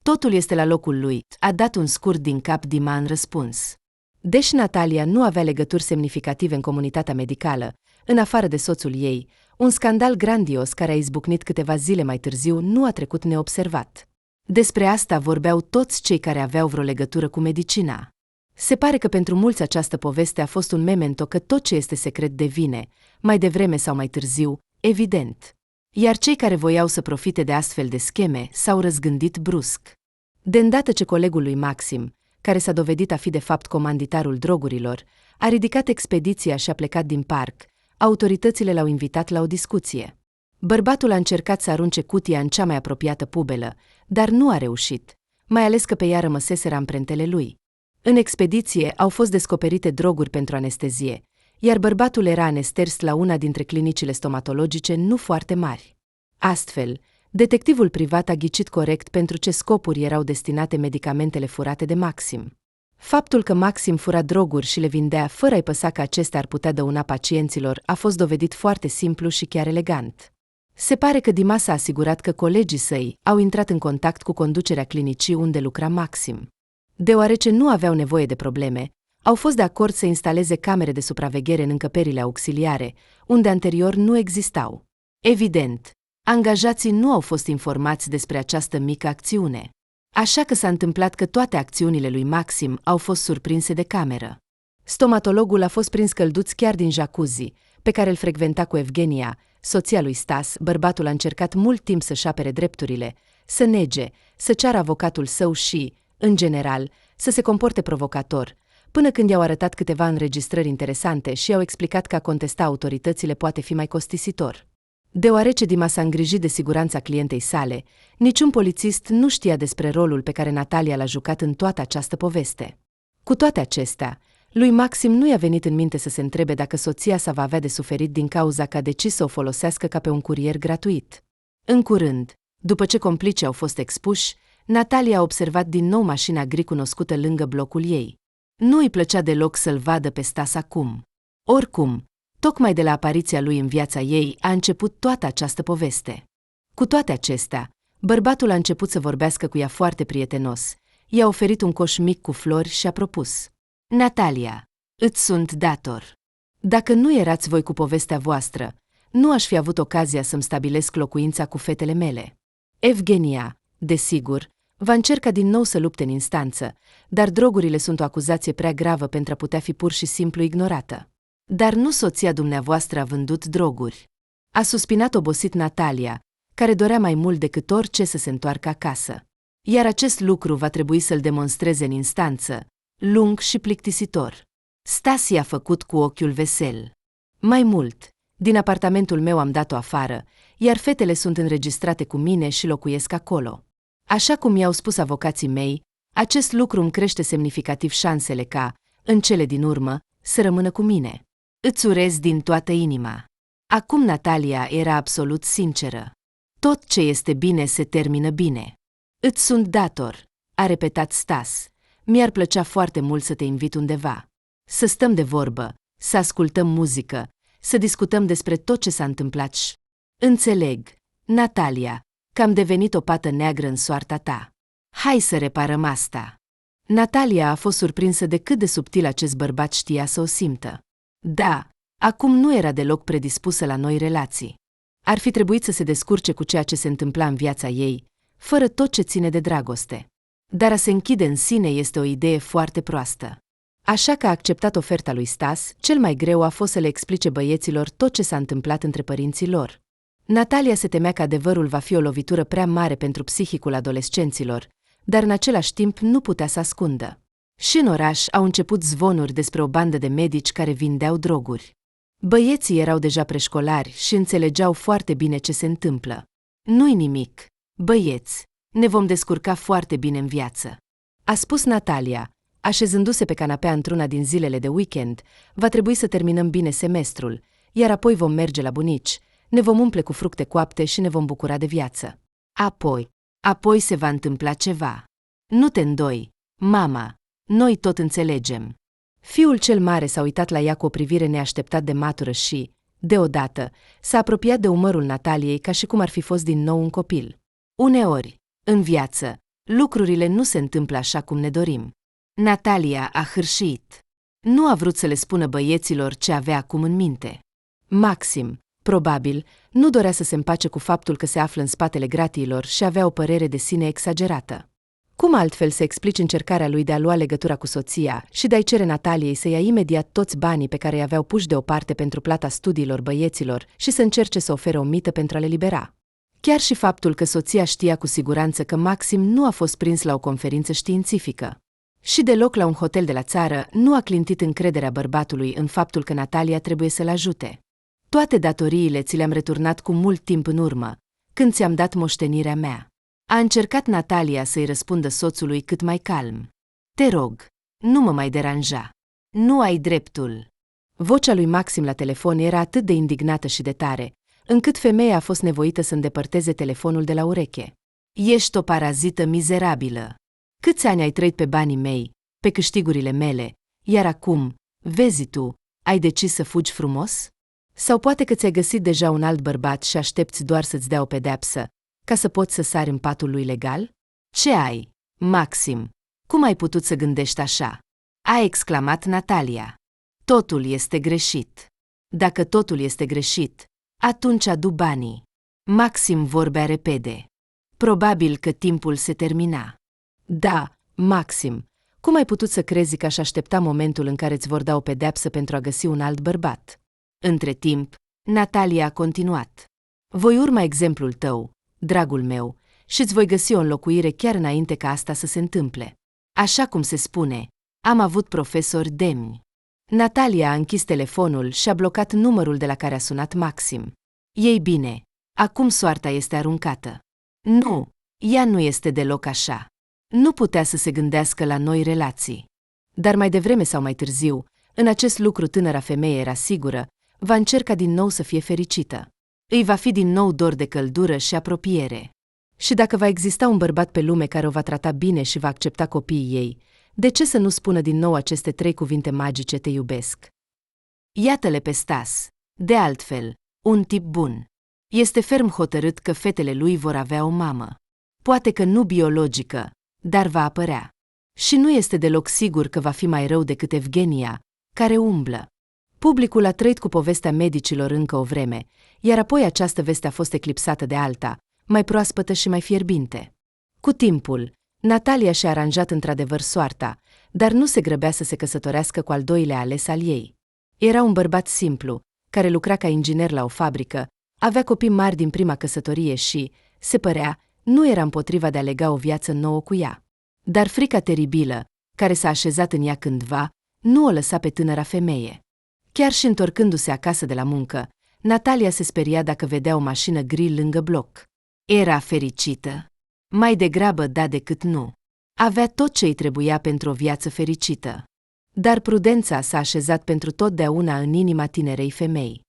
Totul este la locul lui, a dat un scurt din cap Dima în răspuns. Deși Natalia nu avea legături semnificative în comunitatea medicală, în afară de soțul ei, un scandal grandios care a izbucnit câteva zile mai târziu nu a trecut neobservat. Despre asta vorbeau toți cei care aveau vreo legătură cu medicina. Se pare că pentru mulți această poveste a fost un memento că tot ce este secret devine, mai devreme sau mai târziu, evident. Iar cei care voiau să profite de astfel de scheme s-au răzgândit brusc. De îndată ce colegul lui Maxim, care s-a dovedit a fi de fapt comanditarul drogurilor, a ridicat expediția și a plecat din parc, autoritățile l-au invitat la o discuție. Bărbatul a încercat să arunce cutia în cea mai apropiată pubelă, dar nu a reușit, mai ales că pe ea rămăseseră amprentele lui. În expediție au fost descoperite droguri pentru anestezie, iar bărbatul era anesters la una dintre clinicile stomatologice nu foarte mari. Astfel, detectivul privat a ghicit corect pentru ce scopuri erau destinate medicamentele furate de Maxim. Faptul că Maxim fura droguri și le vindea fără a-i păsa că acestea ar putea dăuna pacienților a fost dovedit foarte simplu și chiar elegant. Se pare că Dima s-a asigurat că colegii săi au intrat în contact cu conducerea clinicii unde lucra Maxim. Deoarece nu aveau nevoie de probleme, au fost de acord să instaleze camere de supraveghere în încăperile auxiliare, unde anterior nu existau. Evident, angajații nu au fost informați despre această mică acțiune. Așa că s-a întâmplat că toate acțiunile lui Maxim au fost surprinse de cameră. Stomatologul a fost prins călduț chiar din jacuzzi, pe care îl frecventa cu Evgenia, soția lui Stas. Bărbatul a încercat mult timp să-și apere drepturile, să nege, să ceară avocatul său și, în general, să se comporte provocator, până când i-au arătat câteva înregistrări interesante și i-au explicat că a contesta autoritățile poate fi mai costisitor. Deoarece Dima s-a îngrijit de siguranța clientei sale, niciun polițist nu știa despre rolul pe care Natalia l-a jucat în toată această poveste. Cu toate acestea, lui Maxim nu i-a venit în minte să se întrebe dacă soția sa va avea de suferit din cauza că a decis să o folosească ca pe un curier gratuit. În curând, după ce complicii au fost expuși, Natalia a observat din nou mașina gri cunoscută lângă blocul ei. Nu îi plăcea deloc să-l vadă pe Stas acum. Oricum, tocmai de la apariția lui în viața ei a început toată această poveste. Cu toate acestea, bărbatul a început să vorbească cu ea foarte prietenos, i-a oferit un coș mic cu flori și a propus: Natalia, îți sunt dator. Dacă nu erați voi cu povestea voastră, nu aș fi avut ocazia să-mi stabilesc locuința cu fetele mele. Evgenia, desigur, va încerca din nou să lupte în instanță, dar drogurile sunt o acuzație prea gravă pentru a putea fi pur și simplu ignorată. Dar nu soția dumneavoastră a vândut droguri. A suspinat obosit Natalia, care dorea mai mult decât orice să se întoarcă acasă. Iar acest lucru va trebui să-l demonstreze în instanță, lung și plictisitor. Stasi a făcut cu ochiul vesel. Mai mult, din apartamentul meu am dat-o afară, iar fetele sunt înregistrate cu mine și locuiesc acolo. Așa cum i-au spus avocații mei, acest lucru îmi crește semnificativ șansele ca, în cele din urmă, să rămână cu mine. Îți urez din toată inima. Acum Natalia era absolut sinceră. Tot ce este bine se termină bine. Îți sunt dator, a repetat Stas. Mi-ar plăcea foarte mult să te invit undeva. Să stăm de vorbă, să ascultăm muzică, să discutăm despre tot ce s-a întâmplat și... Înțeleg, Natalia, că am devenit o pată neagră în soarta ta. Hai să reparăm asta. Natalia a fost surprinsă de cât de subtil acest bărbat știa să o simtă. Da, acum nu era deloc predispusă la noi relații. Ar fi trebuit să se descurce cu ceea ce se întâmpla în viața ei, fără tot ce ține de dragoste. Dar a se închide în sine este o idee foarte proastă. Așa că a acceptat oferta lui Stas, cel mai greu a fost să le explice băieților tot ce s-a întâmplat între părinții lor. Natalia se temea că adevărul va fi o lovitură prea mare pentru psihicul adolescenților, dar în același timp nu putea să ascundă. Și în oraș au început zvonuri despre o bandă de medici care vindeau droguri. Băieții erau deja preșcolari și înțelegeau foarte bine ce se întâmplă. Nu-i nimic, băieți, ne vom descurca foarte bine în viață, a spus Natalia, așezându-se pe canapea într-una din zilele de weekend. Va trebui să terminăm bine semestrul, iar apoi vom merge la bunici, ne vom umple cu fructe coapte și ne vom bucura de viață. Apoi se va întâmpla ceva. Nu te îndoi, mama, noi tot înțelegem. Fiul cel mare s-a uitat la ea cu o privire neașteptat de matură și, deodată, s-a apropiat de umărul Nataliei ca și cum ar fi fost din nou un copil. Uneori, în viață, Lucrurile nu se întâmplă așa cum ne dorim. Natalia a hârșit. Nu a vrut să le spună băieților ce avea acum în minte. Maxim, probabil, nu dorea să se împace cu faptul că se află în spatele gratiilor și avea o părere de sine exagerată. Cum altfel să explici încercarea lui de a lua legătura cu soția și de a-i cere Nataliei să ia imediat toți banii pe care i aveau puși deoparte pentru plata studiilor băieților și să încerce să ofere o mită pentru a le libera? Chiar și faptul că soția știa cu siguranță că Maxim nu a fost prins la o conferință științifică și deloc la un hotel de la țară, nu a clintit încrederea bărbatului în faptul că Natalia trebuie să-l ajute. Toate datoriile ți le-am returnat cu mult timp în urmă, când ți-am dat moștenirea mea. A încercat Natalia să-i răspundă soțului cât mai calm. Te rog, nu mă mai deranja. Nu ai dreptul. Vocea lui Maxim la telefon era atât de indignată și de tare, încât femeia a fost nevoită să îndepărteze telefonul de la ureche. Ești o parazită mizerabilă. Câți ani ai trăit pe banii mei, pe câștigurile mele, iar acum, vezi tu, ai decis să fugi frumos? Sau poate că ți-ai găsit deja un alt bărbat și aștepți doar să-ți dea o pedeapsă, ca să poți să sari în patul lui legal? Ce ai, Maxim? Cum ai putut să gândești așa? A exclamat Natalia. Totul este greșit. Dacă totul este greșit, atunci adu banii. Maxim vorbea repede. Probabil că timpul se termina. Da, Maxim, cum ai putut să crezi că aș aștepta momentul în care îți vor da o pedeapsă pentru a găsi un alt bărbat? Între timp, Natalia a continuat. Voi urma exemplul tău, dragul meu, și îți voi găsi o înlocuire chiar înainte ca asta să se întâmple. Așa cum se spune, am avut profesori demni. Natalia a închis telefonul și a blocat numărul de la care a sunat Maxim. Ei bine, acum soarta este aruncată. Nu, ea nu este deloc așa. Nu putea să se gândească la noi relații. Dar mai devreme sau mai târziu, în acest lucru tânăra femeie era sigură, va încerca din nou să fie fericită. Îi va fi din nou dor de căldură și apropiere. Și dacă va exista un bărbat pe lume care o va trata bine și va accepta copiii ei, de ce să nu spună din nou aceste 3 cuvinte magice: te iubesc? Iată-le pe Stas, de altfel, un tip bun. Este ferm hotărât că fetele lui vor avea o mamă. Poate că nu biologică, dar va apărea. Și nu este deloc sigur că va fi mai rău decât Evgenia, care umblă. Publicul a trăit cu povestea medicilor încă o vreme, iar apoi această veste a fost eclipsată de alta, mai proaspătă și mai fierbinte. Cu timpul, Natalia și-a aranjat într-adevăr soarta, dar nu se grăbea să se căsătorească cu al doilea ales al ei. Era un bărbat simplu, care lucra ca inginer la o fabrică, avea copii mari din prima căsătorie și, se părea, nu era împotriva de a lega o viață nouă cu ea. Dar frica teribilă, care s-a așezat în ea cândva, nu o lăsa pe tânăra femeie. Chiar și întorcându-se acasă de la muncă, Natalia se speria dacă vedea o mașină gri lângă bloc. Era fericită. Mai degrabă da decât nu. Avea tot ce îi trebuia pentru o viață fericită. Dar prudența s-a așezat pentru totdeauna în inima tinerei femei.